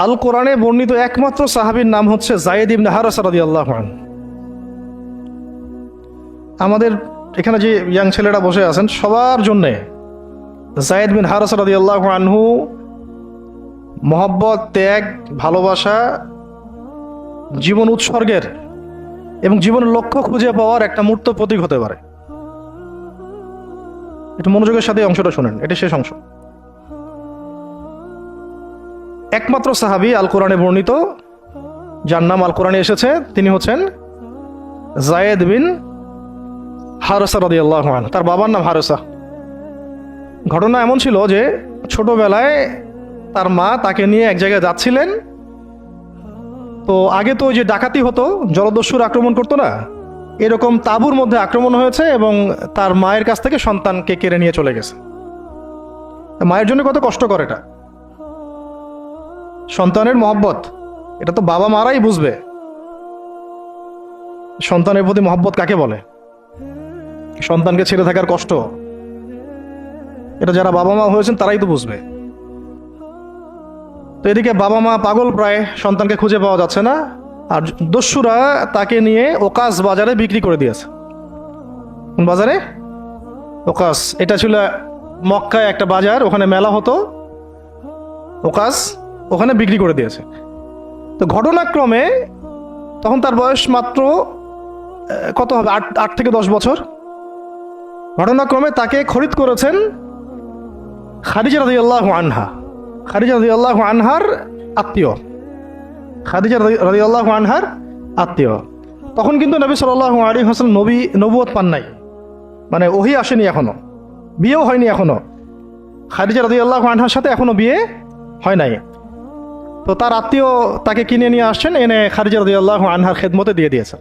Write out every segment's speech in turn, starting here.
আল কোরআনে বর্ণিত একমাত্র সাহাবীর নাম হচ্ছে যায়েদ ইবনে হারেসা রাদিয়াল্লাহু আনহু। আমাদের এখানে যে ইয়াং ছেলেরা বসে আছেন সবার জন্যে যায়েদ বিন হারেসা রাদিয়াল্লাহু আনহু মহব্বত, ত্যাগ, ভালোবাসা, জীবন উৎসর্গের এবং জীবনের লক্ষ্য খুঁজে পাওয়ার একটা মূর্ত প্রতীক হতে পারে। একটু মনোযোগের সাথে অংশটা শোনেন, এটা শেষ অংশ। একমাত্র সাহাবী আল কোরআনে বর্ণিত যার নাম আল কোরআনে এসেছে তিনি হচ্ছেন যায়েদ বিন হারেসা রাদিয়াল্লাহু আনহু। তার বাবার নাম হারেসা। ঘটনা এমন ছিল যে ছোটবেলায় তার মা তাকে নিয়ে এক জায়গায় যাচ্ছিলেন। তো আগে তো ওই যে ডাকাতি হতো, জলদস্যুর আক্রমণ করতো না, এরকম তাঁবুর মধ্যে আক্রমণ হয়েছে এবং তার মায়ের কাছ থেকে সন্তানকে কেড়ে নিয়ে চলে গেছে। মায়ের জন্য কত কষ্টকর এটা। সন্তানের মহব্বত এটা তো বাবা মারাই বুঝবে সন্তানের প্রতি মহব্বত কাকে বলে, সন্তানকে ছেড়ে থাকার কষ্ট, এটা যারা বাবা মা হয়েছেন তারাই তো বুঝবে। তো এদিকে বাবা মা পাগল প্রায়, সন্তানকে খুঁজে পাওয়া যাচ্ছে না, আর দস্যুরা তাকে নিয়ে ওকাস বাজারে বিক্রি করে দিয়েছে। কোন বাজারে? ওকাস। এটা ছিল মক্কায় একটা বাজার, ওখানে মেলা হতো, ওকাস, ওখানে বিক্রি করে দিয়েছে। তো ঘটনাক্রমে তখন তার বয়স মাত্র কত হবে, 8 থেকে 10 বছর। ঘটনাক্রমে তাকে খরিদ করেছেন খাদিজা রাদিয়াল্লাহু আনহা। খাদিজা রাদিয়াল্লাহু আনহার আত্মীয়, খাদিজা রাদিয়াল্লাহু আনহার আত্মীয়। তখন কিন্তু নবী সাল্লাল্লাহু আলাইহি ওয়াসাল্লাম নবুয়ত পান নাই, মানে ওহী আসেনি এখনো, বিয়েও হয়নি এখনো। খাদিজা রাদিয়াল্লাহু আনহার সাথে এখনো বিয়ে হয় নাই। তো তার আত্মীয় তাকে কিনে নিয়ে আসছেন, এনে খাদিজা রাদিয়াল্লাহু আনহার খেদমতে দিয়ে দিয়েছেন।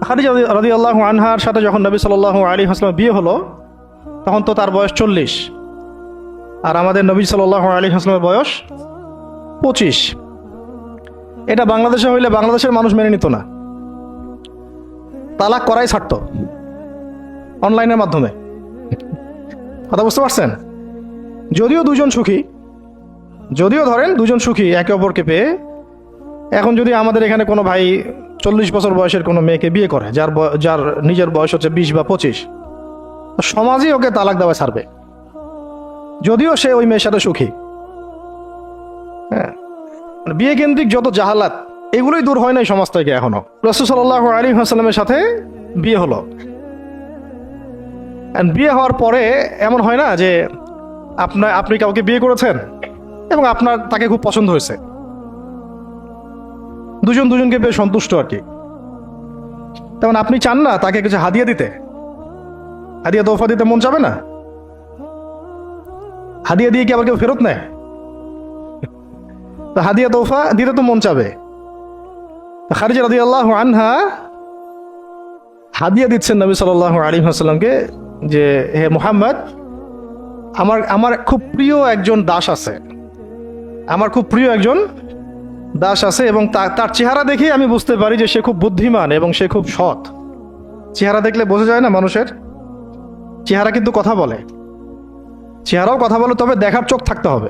খাদিজা রাদিয়াল্লাহু আনহার সাথে যখন নবী সাল্লাল্লাহু আলাইহি ওয়াসাল্লাম বিয়ে হলো তখন তো তার বয়স 40, আর আমাদের নবী সাল্লাল্লাহু আলাইহি ওয়াসাল্লামের বয়স 25। এটা বাংলাদেশে হইলে বাংলাদেশের মানুষ মেনে নিত না, তালাক করাই ছাড়তো অনলাইনের মাধ্যমে। কথা বুঝতে পারছেন? যদিও দুজন সুখী, যদিও ধরেন দুজন সুখী একে অপরকে পেয়ে, এখন যদি আমাদের এখানে কোনো ভাই 40 বছর বয়সের কোনো মেয়েকে বিয়ে করে যার নিজের বয়স হচ্ছে 20 বা 25, তো সমাজই ওকে তালাক দেওয়া ছাড়বে, যদিও সে ওই মেয়ের সাথে সুখী। হ্যাঁ, বিয়ে কেন্দ্রিক যত জাহালাত এগুলোই দূর হয় নাই সমাজ থেকে এখনো। রাসূল সাল্লাল্লাহু আলাইহি ওয়াসাল্লামের সাথে বিয়ে হলো, বিয়ে হওয়ার পরে এমন হয় না যে আপনি কাউকে বিয়ে করেছেন এবং আপনার তাকে খুব পছন্দ হয়েছে, দুজন দুজনকে পেয়ে সন্তুষ্ট আর কি, তেমন আপনি চান না তাকে কিছু হাদিয়া দিতে, হাদিয়া তোফা দিতে মন চাবে না? হাদিয়া দিয়ে কি আবার কেউ ফেরত নেয়? তো হাদিয়া তোফা দিতে তো মন চাবে। খাদিজা রাদিয়াল্লাহু আনহা হাদিয়া দিচ্ছেন নবী সাল্লাল্লাহু আলাইহি ওয়াসাল্লামকে যে হে মুহাম্মদ, আমার খুব প্রিয় একজন দাস আছে, আমার খুব প্রিয় একজন দাস আছে, এবং তার চেহারা দেখে আমি বুঝতে পারি যে সে খুব বুদ্ধিমান এবং সে খুব সৎ। চেহারা দেখলে বোঝা যায় না মানুষের? চেহারা কিন্তু কথা বলে, চেহারাও কথা বলে, তবে দেখার চোখ থাকতে হবে,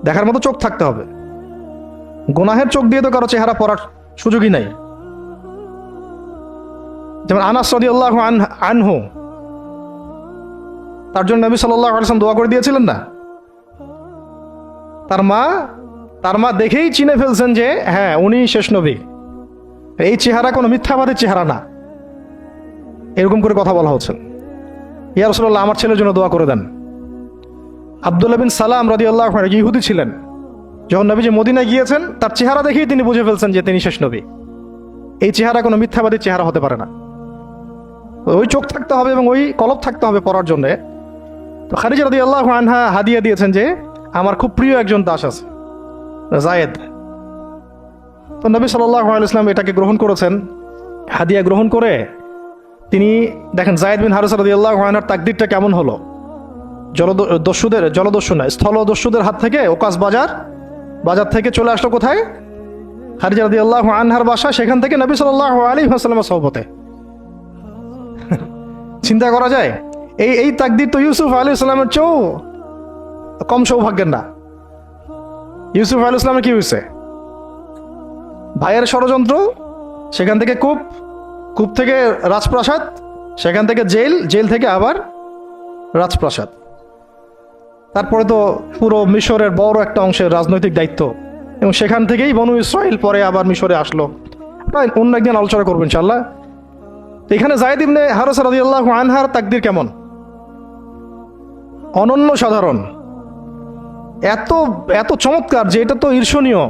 দেখার মতো চোখ থাকতে হবে। গুনাহের চোখ দিয়ে তো কারো চেহারা পড়ার সুযোগই নাই। যেমন আনাস রাদিয়াল্লাহু আনহু, তার জন্য নবী সাল্লাল্লাহু আলাইহি ওয়াসাল্লাম দোয়া করে দিয়েছিলেন না? তার মা দেখেই চিনে ফেলছেন যে হ্যাঁ উনি শেষ নবী, এই চেহারা কোনো মিথ্যাবাদীর চেহারা না, এরকম করে কথা বলা হচ্ছে। ইয়া রাসূলুল্লাহ, আমার ছেলের জন্য দোয়া করে দেন। আব্দুল্লাহ বিন সালাম রাদিয়াল্লাহু আনহু ইহুদি ছিলেন, যখন নবীজি মদিনায় গিয়েছেন তার চেহারা দেখেই তিনি বুঝে ফেলছেন যে তিনি শেষ নবী, এই চেহারা কোনো মিথ্যাবাদীর চেহারা হতে পারে না। ওই চোখ থাকতে হবে এবং ওই কলব থাকতে হবে পড়ার জন্যে। তো খাদিজা রাদিয়াল্লাহু আনহা হাদিয়া দিয়েছেন যে আমার খুব প্রিয় একজন দাস আছে যায়েদ। তো নবী সাল্লাল্লাহু আলাইহি ওয়াসাল্লাম এটাকে গ্রহণ করেছেন। হাদিয়া গ্রহণ করে তিনি দেখেন যায়েদ বিন হারেসা রাদিয়াল্লাহু আনহুর তাকদীরটা কেমন হলো। স্থলদস্যুদের হাত থেকে ওকাস বাজার থেকে চলে আসলো কোথায়? খাদিজা রাদিয়াল্লাহু আনহার বাসা, সেখান থেকে নবী সাল্লাল্লাহু আলাইহি ওয়াসাল্লামের সোহবতে। চিন্তা করা যায়? এই তাকদীর তো ইউসুফ আলাইহিস সালামের চেয়েও কম সৌভাগ্যের না। ইউসুফ আলাইহিস সালামের কি হয়েছে? ভাইয়ের ষড়যন্ত্র, সেখান থেকে কূপ, কূপ থেকে রাজপ্রাসাদ, সেখান থেকে জেল, জেল থেকে আবার রাজপ্রাসাদ। তারপরে তো পুরো মিশরের বড় একটা অংশের রাজনৈতিক দায়িত্ব, এবং সেখান থেকেই বনু ইসরাইল পরে আবার মিশরে আসলো। প্রায় অন্য একদিন আলোচনা করবো ইনশাআল্লাহ। তো এখানে যায়েদ ইবনে হারেসা রাদিয়াল্লাহু আনহার তাকদীর কেমন? অনন্য সাধারণ, এত এত চমৎকার যে এটা তো ঈর্ষণীয়।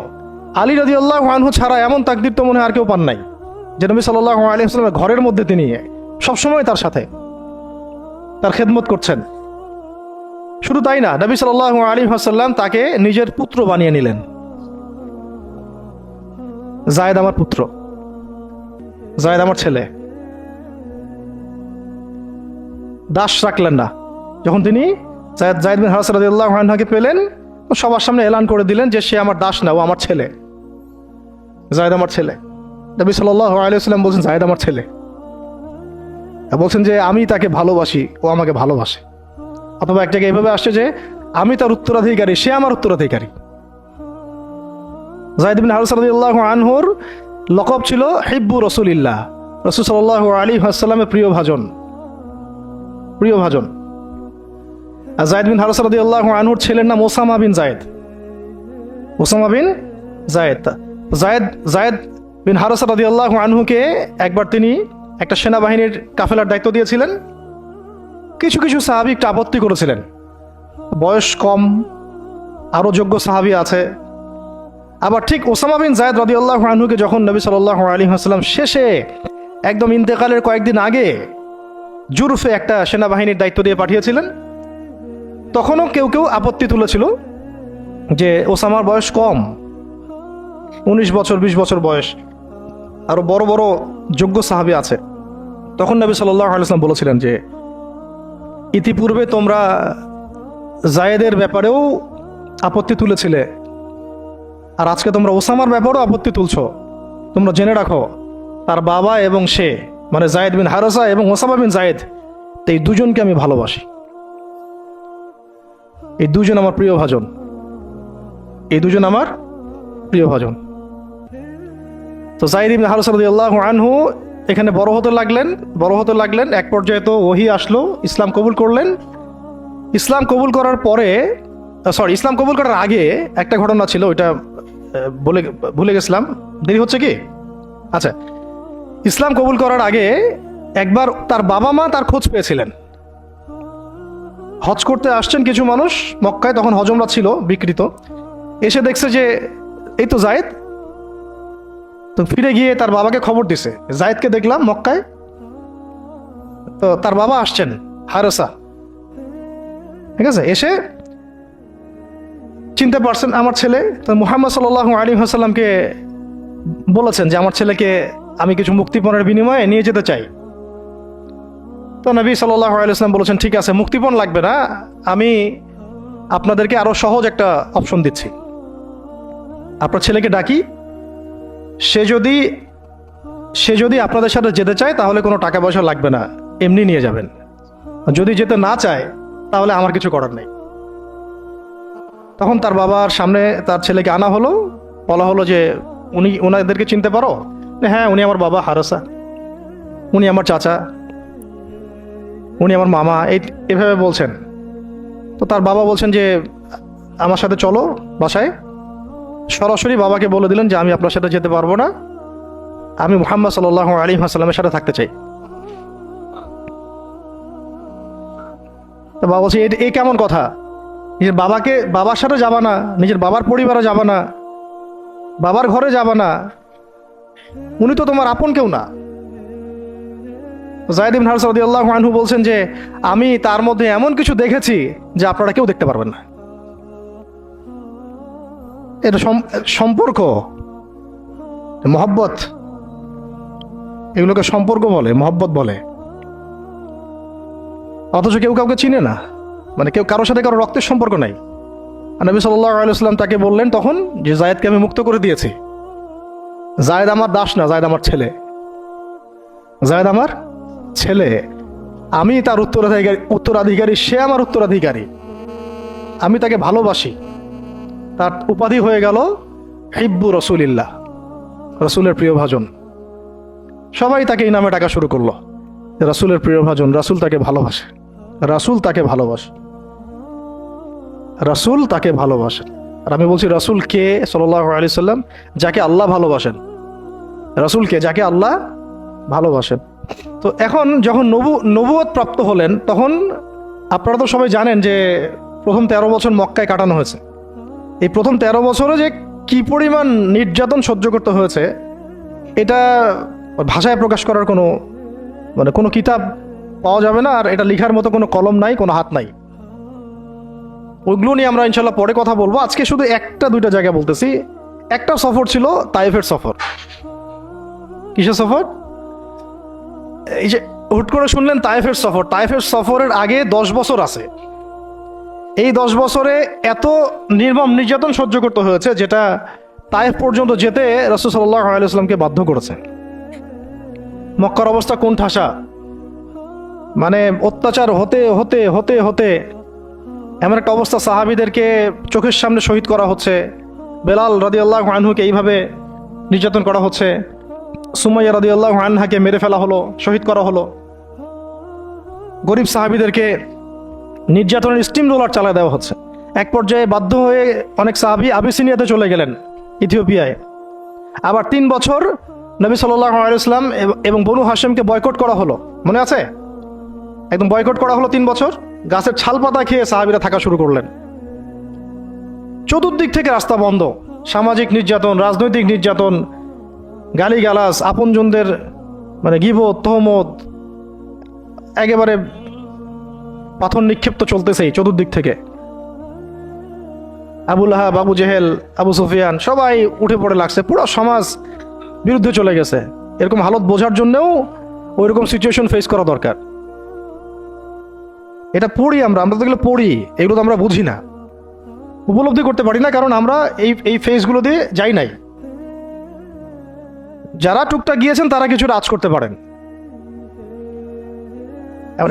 আলী রাদিয়াল্লাহু আনহু ছাড়া এমন তাকদীর তো মনে হয় আর কেউ পান নাই, যে নবী সাল্লাল্লাহু আলাইহি ওয়াসাল্লামের ঘরের মধ্যে তিনি সবসময় তার সাথে তার খেদমত করছেন। শুধু তাই না, নবী সাল্লাল্লাহু আলাইহি ওয়াসাল্লাম তাকে নিজের পুত্র বানিয়ে নিলেন। যায়েদ আমার পুত্র, যায়েদ আমার ছেলে। দাস রাখলেন না। যখন তিনি যায়েদ বিন হারেসা রাদিয়াল্লাহু আনহুকে পেলেন, সবার সামনে এলান করে দিলেন যে সে আমার দাস না, ও আমার ছেলে, যায়েদ আমার ছেলে। নবী সাল্লাল্লাহু আলাইহি ওয়াসাল্লাম বলছেন যায়েদ আমার ছেলে, বলছেন যে আমি তাকে ভালোবাসি, ও আমাকে ভালোবাসে। অথবা একটা এইভাবে আসছে যে আমি তার উত্তরাধিকারী, সে আমার উত্তরাধিকারী। যায়েদ বিন হারেসা রাদিয়াল্লাহু আনহুর লকব ছিল হিব্বু রাসূলিল্লাহ, রাসূল সাল্লাল্লাহু আলাইহি ওয়াসাল্লামের প্রিয় ভাজন, প্রিয় ভাজন। আর যায়েদ বিন হারেসা রাদিয়াল্লাহু আনহুর ছেলের নাম Osama bin Zayed, Osama bin Zayed. Zayed Zayed bin Haritha রাদিয়াল্লাহু আনহুকে একবার তিনি একটা সেনাবাহিনীর কাফেলার দায়িত্ব দিয়েছিলেন। কিছু কিছু সাহাবী একটু আপত্তি করেছিলেন, বয়স কম, আরও যোগ্য সাহাবী আছে। আবার ঠিক ওসামা বিন যায়েদ রাদিয়াল্লাহু আনহুকে যখন নবী সাল্লাল্লাহু আলাইহি ওয়াসাল্লাম শেষে একদম ইন্তেকালের কয়েকদিন আগে জুরফে একটা সেনাবাহিনীর দায়িত্ব দিয়ে পাঠিয়েছিলেন, তখনও কেউ কেউ আপত্তি তুলেছিল যে ওসামার বয়স কম, 19 বছর 20 বছর বয়স, আরো বড় বড় যোগ্য সাহাবী আছে। তখন নবী সাল্লাল্লাহু আলাইহি ওয়াসাল্লাম বলেছিলেন যে ইতিপূর্বে তোমরা যায়েদের ব্যাপারেও আপত্তি তুলেছিলে, আর আজকে তোমরা ওসামার ব্যাপারেও আপত্তি তুলছো। তোমরা জেনে রাখো, তার বাবা এবং সে, মানে যায়েদ বিন হারেসা এবং ওসামা বিন যায়েদ, এই দুজনকে আমি ভালোবাসি। এই দুজন আমার প্রিয় ভাজন, এই দুজন আমার প্রিয় ভাজন। তো যায়েদ ইবনে হারেসা রাদিয়াল্লাহু আনহু এখানে বড় হতে লাগলেন। এক পর্যায়ে তো ওহী আসলো, ইসলাম কবুল করলেন। ইসলাম কবুল করার পরে, ইসলাম কবুল করার আগে একটা ঘটনা ছিল, ওইটা ভুলে গেছিলাম, দেরি হচ্ছে কি? আচ্ছা, ইসলাম কবুল করার আগে একবার তার বাবা মা তার খোঁজ পেয়েছিলেন। হজ করতে আসছেন কিছু মানুষ মক্কায়, তখন হজমরা ছিল বিকৃত, এসে দেখছে যে এই তো যায়েদ। তো ফিরে গিয়ে তার বাবাকে খবর দিছে, যায়েদকে দেখলাম মক্কায়। তো তার বাবা আসছেন হারেসা, ঠিক আছে, এসে চিনতে পারছেন আমার ছেলে। তো মুহাম্মদ সাল্লাল্লাহু আলাইহি ওয়াসাল্লামকে বলেছেন যে আমার ছেলেকে আমি কিছু মুক্তিপণের বিনিময়ে নিয়ে যেতে চাই। তো নবী সাল্লাল্লাহু আলাইহি ওয়াসাল্লাম বলেছেন ঠিক আছে, মুক্তিপণ লাগবে না, আমি আপনাদেরকে আরো সহজ একটা অপশন দিচ্ছি। আপনার ছেলেকে ডাকি, সে যদি আপনাদের সাথে যেতে চায় তাহলে কোনো টাকা পয়সা লাগবে না, এমনি নিয়ে যাবেন। যদি যেতে না চায় তাহলে আমার কিছু করার নেই। তখন তার বাবার সামনে তার ছেলেকে আনা হলো, বলা হলো যে ওনাদেরকে চিনতে পারো? হ্যাঁ, উনি আমার বাবা হারেসা, উনি আমার চাচা, উনি আমার মামা, এভাবে বলছেন। তো তার বাবা বলছেন যে আমার সাথে চলো বাসায়। সরাসরি বাবাকে বলে দিলেন যে আমি আপনার সাথে যেতে পারবো না, আমি মুহাম্মদ সাল্লাল্লাহু আলাইহি ওয়াসাল্লামের সাথে থাকতে চাই। তো বাবা বলছে এই কেমন কথা? নিজের বাবার সাথে যাবা না, নিজের বাবার পরিবারে যাবা না, বাবার ঘরে যাবা না, উনি তো তোমার আপন কেউ না। যায়েদ ইবনে হারেসা রাদিয়াল্লাহু আনহু বলছেন যে আমি তার মধ্যে এমন কিছু দেখেছি যে আপনারা কেউ দেখতে পারবেন না। এটা সম্পর্ক, মহব্বত, এগুলোকে সম্পর্ক বলে, মহব্বত বলে। অথচ কেউ কাউকে চিনে না, মানে কেউ কারোর সাথে কারো রক্তের সম্পর্ক নাই। আর নবী সাল্লাল্লাহু আলাইহি ওয়াসাল্লাম তাকে বললেন তখন যে যায়েদকে আমি মুক্ত করে দিয়েছি। যায়েদ আমার দাস না, যায়েদ আমার ছেলে, যায়েদ আমার ছেলে। আমি তার উত্তরাধিকারী, সে আমার উত্তরাধিকারী। আমি তাকে ভালোবাসি, তার উপাধি হয়ে গেল হিব্বু রসুলিল্লাহ, রসুলের প্রিয় ভাজন। সবাই তাকে এই নামে ডাকা শুরু করলো, রাসূলের প্রিয় ভাজন, রাসূল তাকে ভালোবাসে, রাসূল তাকে ভালোবাসে, রাসূল তাকে ভালোবাসেন। আর আমি বলছি রাসূল কে? সাল্লাল্লাহু আলাইহি সাল্লাম, যাকে আল্লাহ ভালোবাসেন। রাসূল কে? যাকে আল্লাহ ভালোবাসেন। তো এখন যখন নবুয়ত প্রাপ্ত হলেন, তখন আপনারা তো সবাই জানেন যে প্রথম 13 বছর মক্কায় কাটানো হয়েছে। এই প্রথম 13 বছরে যে কি পরিমাণ নির্যাতন সহ্য করতে হয়েছে, এটা ভাষায় প্রকাশ করার কোনো কিতাব পাওয়া যাবে না। আর এটা লেখার মতো কোনো কলম নাই, কোনো হাত নাই। ওইগুলো নিয়ে আমরা ইনশাল্লাহ পরে কথা বলবো। আজকে শুধু একটা দুইটা জায়গা বলতেছি। একটা সফর ছিল তায়েফের সফর। কিসের সফর? এই যে হুট করে শুনলেন তায়েফের সফর। তায়েফের সফরের আগে 10 বছর আছে। এই 10 বছরে এত নির্মম নির্যাতন সহ্য করতে হয়েছে, যেটা তায়েফ পর্যন্ত যেতে রাসূল সাল্লাল্লাহু আলাইহি ওয়াসাল্লামকে বাধ্য করেছে। মক্কার অবস্থা কোন ঠাসা, মানে অত্যাচার হতে হতে হতে হতে এমন একটা অবস্থা, সাহাবীদেরকে চোখের সামনে শহীদ করা হচ্ছে। বেলাল রাদিয়াল্লাহু আনহুকে এইভাবে নির্যাতন করা হচ্ছে। সুমাইয়া রাদিয়াল্লাহু আনহাকে মেরে ফেলা হলো, শহীদ করা হলো। গরিব সাহাবীদেরকে নির্যাতনের স্টিম রোলার চালা দেওয়া হচ্ছে। এক পর্যায়ে বাধ্য হয়ে অনেক সাহাবী আবিসিনিয়াতে চলে গেলেন, ইথিওপিয়ায়। আবার 3 বছর নবী সাল্লাল্লাহু আলাইহি ওয়াসাল্লাম এবং বনু হাশেমকে বয়কট করা হলো, মনে আছে? একদম বয়কট করা হলো 3 বছর। গাছের ছাল পাতা খেয়ে সাহাবীরা থাকা শুরু করলেন। চতুর্দিক থেকে রাস্তা বন্ধ, সামাজিক নির্যাতন, রাজনৈতিক নির্যাতন, গালিগালাজ, আপনজনদের গীবত, তহমত, একেবারে পাথর নিক্ষেপ্ত চলতেছেই চতুর্দিক থেকে। আবু লাহাব, আবু জেহেল, আবু সুফিয়ান সবাই উঠে পড়ে লাগছে। পুরো সমাজ বিরুদ্ধে চলে গেছে। এরকম হালত বোঝার জন্যও ওইরকম সিচুয়েশন ফেস করা দরকার। এটা পড়ি আমরা তো এগুলো পড়ি, এগুলো তো আমরা বুঝি না, উপলব্ধি করতে পারি না, কারণ আমরা এই ফেজগুলো দিয়ে যাই নাই। যারা টুকটাক গিয়েছেন তারা কিছুটা আঁচ করতে পারেন।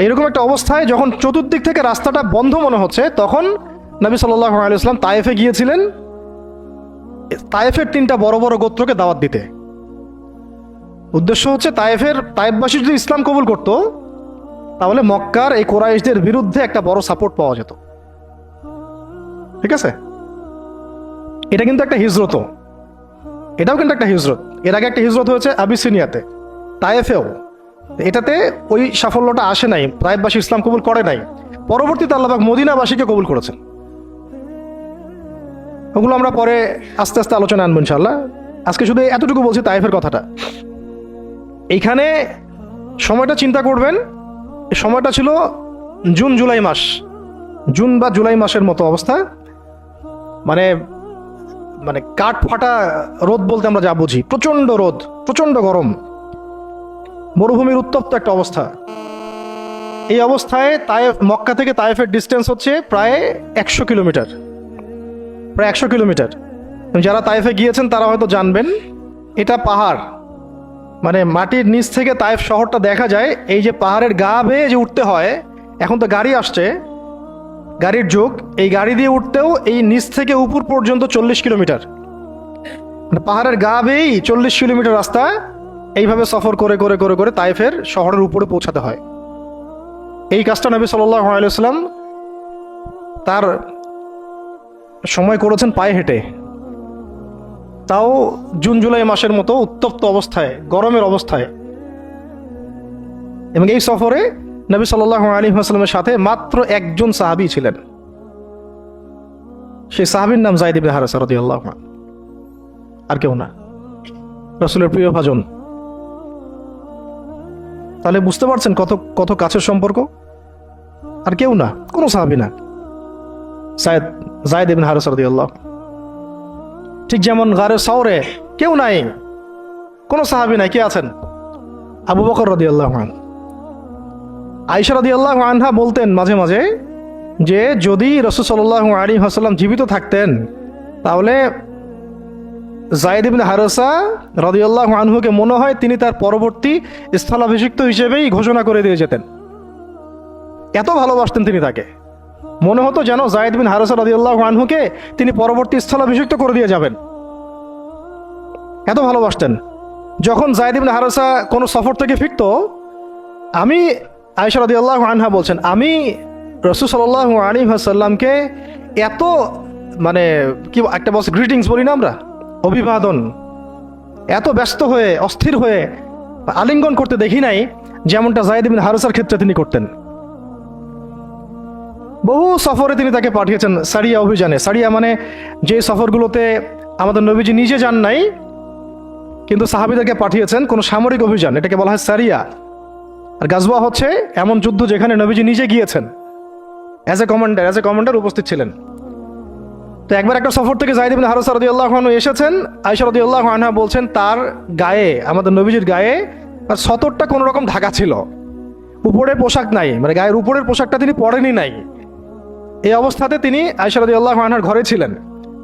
এরকম একটা অবস্থায় যখন চতুর্দিক থেকে রাস্তাটা বন্ধ মনে হচ্ছে, তখন নবী সাল্লাল্লাহু আলাইহি ওয়াসাল্লাম তায়েফে গিয়েছিলেন তায়েফের 3টা বড় বড় গোত্রকে দাওয়াত দিতে। উদ্দেশ্য হচ্ছে তায়েফবাসী যদি ইসলাম কবুল করত, তাহলে মক্কার এই কুরাইশদের বিরুদ্ধে একটা বড় সাপোর্ট পাওয়া যেত। ঠিক আছে? এটা কিন্তু একটা হিজরত, এটাও কিন্তু একটা হিজরত। এর আগে একটা হিজরত হয়েছে আবিসিনিয়াতে, তায়েফেও। এটাতে ওই সাফল্যটা আসে নাই, তায়েফবাসী ইসলাম কবুল করে নাই। পরবর্তীতে আল্লাহ পাক মদিনাবাসীকে কবুল করেছেন। ওগুলো আমরা পরে আস্তে আস্তে আলোচনা আনবো ইনশাআল্লাহ। আজকে শুধু এতটুকু বলছি তায়েফের কথাটা। এইখানে সময়টা চিন্তা করবেন, এই সময়টা ছিল জুন জুলাই মাস, জুন বা জুলাই মাসের মতো অবস্থা। মানে কাঠ ফাটা রোদ বলতে আমরা যা বুঝি, প্রচন্ড রোদ, প্রচন্ড গরম, মরুভূমির উত্তপ্ত একটা অবস্থা। এই অবস্থায় মক্কা থেকে তায়েফের ডিস্টেন্স হচ্ছে প্রায় 100 কিলোমিটার, প্রায় 100 কিলোমিটার। যারা তায়েফে গিয়েছেন তারা হয়তো জানবেন, এটা পাহাড়, মাটির নিচ থেকে তায়েফ শহরটা দেখা যায়। এই যে পাহাড়ের গা বেয়ে যে উঠতে হয়, এখন তো গাড়ি আসছে, গাড়ির যুগ, এই গাড়ি দিয়ে উঠতেও এই নিচ থেকে উপর পর্যন্ত 40 কিলোমিটার, পাহাড়ের গা বেয়েই 40 কিলোমিটার রাস্তা এইভাবে সফর করে করে করে করে তায়েফের শহরের উপরে পৌঁছাতে হয়। এই কাজটা নবী সাল্লাল্লাহু আলাইহি ওয়াসাল্লাম তার সময় করেছেন পায়ে হেঁটে, তাও জুন জুলাই মাসের মতো উত্তপ্ত অবস্থায়, গরমের অবস্থায়। এবং এই সফরে নবী সাল্লাল্লাহু আলাইহি ওয়াসাল্লামের সাথে মাত্র একজন সাহাবী ছিলেন। সেই সাহাবীর নাম যায়েদ ইবনে হারেসা রাদিয়াল্লাহু আনহু, আর কেউ না, রাসূলের প্রিয় ভাজন। তাহলে বুঝতে পারছেন কত কত কাছের সম্পর্ক। আর কেউ না, কোনো সাহাবী না, যায়েদ ইবনে হারেসা রাদিয়াল্লাহু। ঠিক যেমন গারে সাওরে কেউ নাই, কোনো সাহাবী নাই। কে আছেন? আবু বকর রাদিয়াল্লাহু আনহু। আয়েশা রাদিয়াল্লাহু আনহা বলতেন মাঝে মাঝে যে যদি রাসূল সাল্লাল্লাহু আলাইহি ওয়াসাল্লাম জীবিত থাকতেন, তাহলে যায়েদ ইবনে হারেসা রাদিয়াল্লাহু আনহুকে মনে হয় তিনি তার পরবর্তী স্থলাভিষিক্ত হিসেবেই ঘোষণা করে দিয়ে যেতেন। এত ভালোবাসতেন তিনি তাকে। মনে হতো যেন যায়েদ বিন হারেসা রাদিয়াল্লাহু আনহুকে তিনি পরবর্তী স্থলাভিষিক্ত করে দিয়ে যাবেন, এত ভালোবাসতেন। যখন যায়েদ বিন হারেসা কোনো সফর থেকে ফিরত, আমি আয়েশা রাদিয়াল্লাহু আনহা বলছেন, আমি রাসূল সাল্লাল্লাহু আলাইহি ওয়াসাল্লামকে এত মানে কি একটা বলছে গ্রিটিংস বলি না আমরা, অভিবাদন, এত ব্যস্ত হয়ে অস্থির হয়ে আলিঙ্গন করতে দেখি নাই যেমনটা যায়েদ বিন হারেসার ক্ষেত্রে তিনি করতেন। বহু সফরে তিনি তাকে পাঠিয়েছেন, সারিয়া অভিযানে। সারিয়া মানে যে সফরগুলোতে আমাদের নবীজি নিজে যান নাই, কিন্তু সাহাবীদেরকে পাঠিয়েছেন কোনো সামরিক অভিযান, এটাকে বলা হয় সারিয়া। আর গাজওয়া হচ্ছে এমন যুদ্ধ যেখানে নবীজি নিজে গিয়েছেন, অ্যাজ এ কমান্ডার উপস্থিত ছিলেন। তো একবার একটা সফর থেকে যায়েদ ইবনে হারেসা রাদিয়াল্লাহু আনহু এসেছেন। আয়েশা রাদিয়াল্লাহু আনহা বলছেন তার গায়ে, আমাদের নবীজির গায়ে তার সতরটা কোনো রকম ঢাকা ছিল, উপরে পোশাক নাই, মানে গায়ের উপরের পোশাকটা তিনি পরেনি নাই। এই অবস্থাতে তিনি আয়েশা রাদিয়াল্লাহু আনহার ঘরে ছিলেন।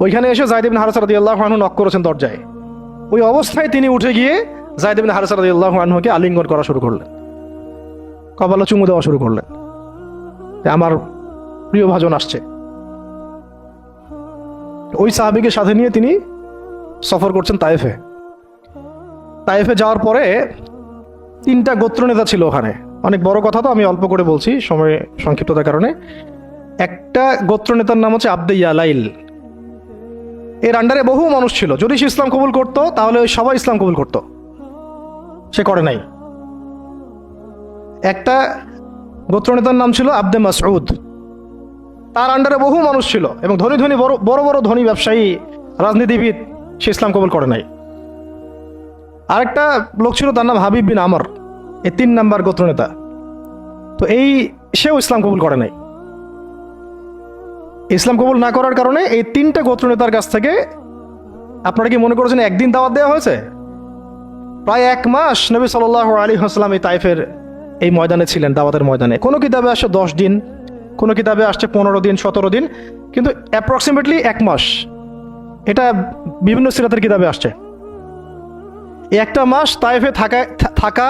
ওইখানে এসে যায়েদ ইবনে হারেসা রাদিয়াল্লাহু আনহু নক করেছেন দরজায়। ওই অবস্থায় তিনি উঠে গিয়ে যায়েদ ইবনে হারেসা রাদিয়াল্লাহু আনহুকে আলিঙ্গন করা শুরু করলেন, কপালে চুমু দেওয়া শুরু করলেন, আমার প্রিয় ভাজন আসছে। ওই সাহাবীকে সাথে নিয়ে তিনি সফর করছেন তায়েফে। তায়েফে যাওয়ার পরে 3টা গোত্রনেতা ছিল ওখানে। অনেক বড় কথা, তো আমি অল্প করে বলছি সময় সংক্ষিপ্ততার কারণে। একটা গোত্রনেতার নাম হচ্ছে আব্দে ইয়ালাইল। এর আন্ডারে বহু মানুষ ছিল। যদি সে ইসলাম কবুল করতো তাহলে ওই সবাই ইসলাম কবুল করতো, সে করে নাই। একটা গোত্রনেতার নাম ছিল আব্দে মাসউদ। তার আন্ডারে বহু মানুষ ছিল এবং ধনী ধনী বড় বড় ধনী ব্যবসায়ী, রাজনীতিবিদ, সে ইসলাম কবুল করে নাই। আরেকটা লোক ছিল, তার নাম হাবিব বিন আমর। এই 3 নাম্বার গোত্রনেতা। তো সেও ইসলাম কবুল করে নাই। ইসলাম কবুল না করার কারণে এই 3টা গোত্রনেতার কাছ থেকে, আপনারা কি মনে করেছেন একদিন দাওয়াত দেওয়া হয়েছে? প্রায় 1 মাস নবী সাল্লাল্লাহু আলাইহি ওয়াসাল্লাম এই তায়েফের এই ময়দানে ছিলেন, দাওয়াতের ময়দানে। কোনো কিতাবে আসছে 10 দিন, কোনো কিতাবে আসছে 15 দিন, 17 দিন, কিন্তু অ্যাপ্রক্সিমেটলি 1 মাস। এটা বিভিন্ন সিরাতের কিতাবে আসছে। এই 1টা মাস তায়েফে থাকা,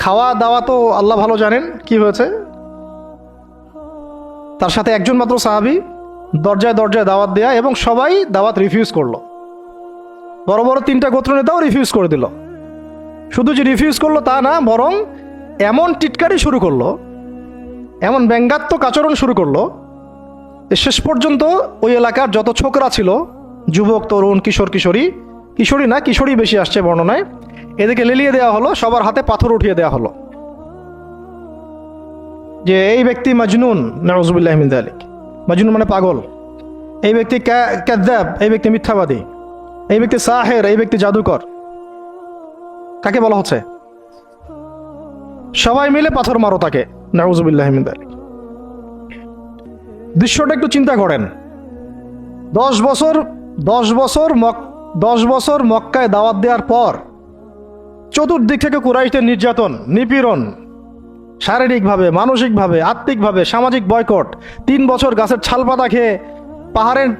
খাওয়া দাওয়া তো আল্লাহ ভালো জানেন কি হয়েছে। তার সাথে একজন মাত্র সাহাবী, দরজায় দরজায় দাওয়াত দেয়া, এবং সবাই দাওয়াত রিফিউজ করলো। বড় বড় 3টা গোত্রনেতাও রিফিউজ করে দিল। শুধু যে রিফিউজ করলো তা না, বরং এমন টিটকারি শুরু করলো, এমন ব্যঙ্গাত্মক আচরণ শুরু করলো যে শেষ পর্যন্ত ওই এলাকার যত ছোকরা ছিল, যুবক, তরুণ, কিশোরী বেশি আসছে বর্ণনায়, এদেরকে লেলিয়ে দেওয়া হলো, সবার হাতে পাথর উঠিয়ে দেওয়া হলো যে এই ব্যক্তি মাজনুন, নাউযুবিল্লাহি মিন যালিক। মাজনুন মানে পাগল, এই ব্যক্তি কাযযাব, এই ব্যক্তি মিথ্যাবাদী, এই ব্যক্তি সাহের, এই ব্যক্তি জাদুকর। কাকে বলা হচ্ছে? সবাই মিলে পাথর মারো তাকে, নাউযুবিল্লাহি মিন যালিক। দৃশ্যটা একটু চিন্তা করেন। 10 বছর মক্কায় দাওয়াত দেওয়ার পর চতুর্দিক থেকে কুরাইশদের নির্যাতন, নিপীড়ন, শারীরিকভাবে, মানসিকভাবে, আত্মিকভাবে, সামাজিক বয়কট, 3 বছর গাছের ছালপাতা খেয়ে পাহাড়ের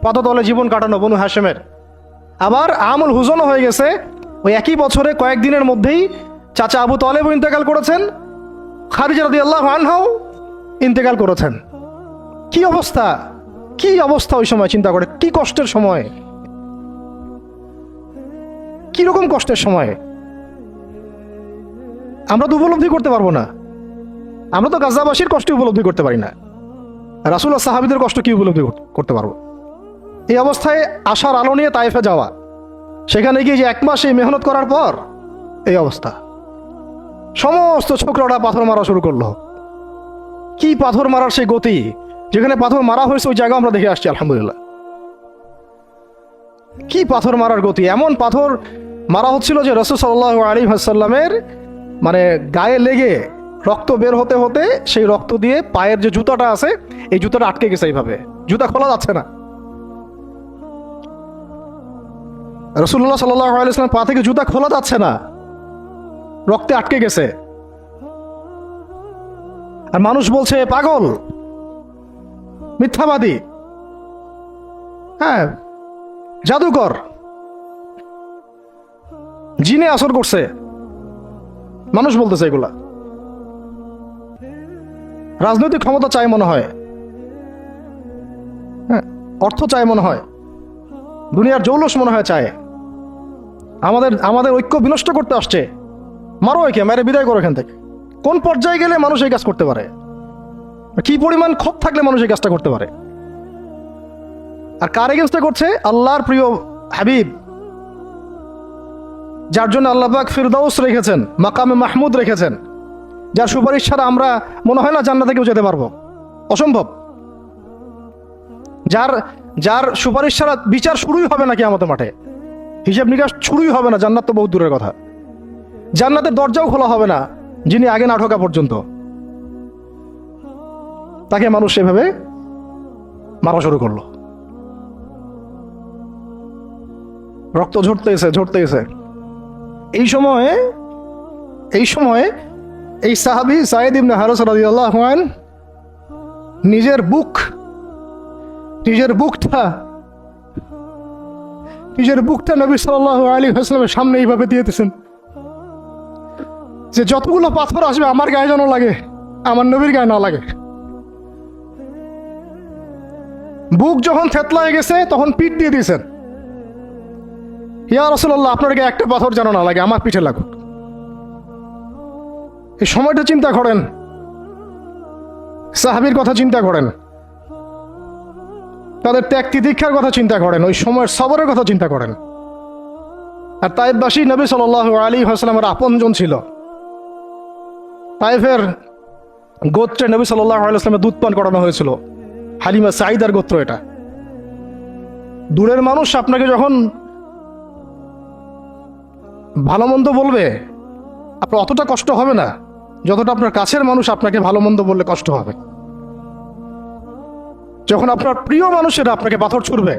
পাদতলে জীবন কাটানো বনু হাশেমের। আবার আমুল হুজনও হয়ে গেছে। ওই একই বছরে কয়েকদিনের মধ্যেই চাচা আবু তালেবও ইন্তেকাল করেছেন, খাদিজা রাদিয়াল্লাহু আনহাও ইন্তেকাল করেছেন। কি অবস্থা ওই সময় চিন্তা করে, কি কষ্টের সময়, কি রকম কষ্টের সময় আমরা তো উপলব্ধি করতে পারবো না। আমরা তো গাজাবাসীর কষ্ট উপলব্ধি করতে পারি না, রাসূল আর সাহাবীদের কষ্ট কি উপলব্ধি করতে পারবো? এই অবস্থায় আশার আলো নিয়ে তায়েফে যাওয়া, সেখানে গিয়ে যে 1 মাস এই মেহনত করার পর এই অবস্থা, সমস্ত ছোকরারা পাথর মারা শুরু করলো। কি পাথর মারার সেই গতি, যেখানে পাথর মারা হয়েছে ওই জায়গা আমরা দেখে আসছি আলহামদুলিল্লাহ। কি পাথর মারার গতি! এমন পাথর মারা হচ্ছিল যে রাসূল সাল্লাল্লাহু আলাইহি ওয়াসাল্লামের মানে গায়ে লেগে রক্ত বের হতে হতে সেই রক্ত দিয়ে পায়ের যে জুতাটা আছে, এই জুতাটা আটকে গেছে। এইভাবে জুতা খোলা যাচ্ছে না। রাসূলুল্লাহ সাল্লাল্লাহু আলাইহি ওয়াসাল্লাম পা থেকে জুতা খোলা যাচ্ছে না, রক্তে আটকে গেছে। আর মানুষ বলছে পাগল, মিথ্যাবাদী, হ্যাঁ, জাদুকর, জিনে আসর করছে, মানুষ বলতেছে এগুলা। রাজনৈতিক ক্ষমতা চায় মনে হয়, হ্যাঁ, অর্থ চায় মনে হয়, দুনিয়ার জৌলস মনে হয় চায়, আমাদের ঐক্য বিনষ্ট করতে আসছে। মারো একে, মেরে বিদায় করো এখান থেকে। কোন পর্যায়ে গেলে মানুষ এই কাজ করতে পারে? কি পরিমাণ ক্ষোভ থাকলে মানুষ এই কাজটা করতে পারে? আর কার এগেন্স্টে করছে? আল্লাহর প্রিয় হাবিব, যার জন্য আল্লাহ পাক ফিরদাউস রেখেছেন, মাকামে মাহমুদ রেখেছেন, যার সুপারিশ ছাড়া আমরা মনে হয় না জান্নাতে কেউ যেতে পারবো, অসম্ভব। যার সুপারিশ ছাড়া বিচার শুরুই হবে না কিয়ামতের মাঠে, হিসাব নিকাশ শুরুই হবে না, জান্নাত তো বহুত দূরের কথা। জান্নাতের দরজাও খোলা হবে না যিনি আগে না ঢোকা পর্যন্ত। তাকে মানুষ সেভাবে মারা শুরু করলো, রক্ত ঝরতেছে। এই সময়ে এই সাহাবী সাঈদ ইবনে হারেসা রাদিয়াল্লাহু আনহু নিজের বুকটা নবী সাল্লাল্লাহু আলাইহি ওয়াসাল্লামের সামনে এইভাবে দিয়েছেন যে যতগুলো পাথর আসবে আমার গায়ে যেন লাগে, আমার নবীর গায়ে না লাগে। বুক যখন থেতলায় গেছে তখন পিঠ দিয়ে দিয়েছেন, ইয়া রাসূলুল্লাহ আপনার গায়ে একটা পাথর যেন না লাগে, আমার পিঠে লাগুক। এই সময়টা চিন্তা করেন, সাহাবীর কথা চিন্তা করেন, তাদের ত্যাগ তিতিক্ষার কথা চিন্তা করেন, ওই সময়ের সবরের কথা চিন্তা করেন। আর তায়েফবাসী নবী সাল্লাল্লাহু আলাইহি ওয়াসাল্লামের আপনজন ছিল। তায়েফের গোত্রে নবী সাল্লাল্লাহু আলাইহি ওয়াসাল্লামের দুধ পান করানো হয়েছিল, হালিমা সাঈদার গোত্র এটা। দূরের মানুষ আপনাকে যখন ভালো মন্দ বলবে আপনার অতটা কষ্ট হবে না যতটা আপনার কাছের মানুষ আপনাকে ভালো মন্দ বললে কষ্ট হবে। যখন আপনার প্রিয় মানুষেরা আপনাকে পাথর ছুড়বে,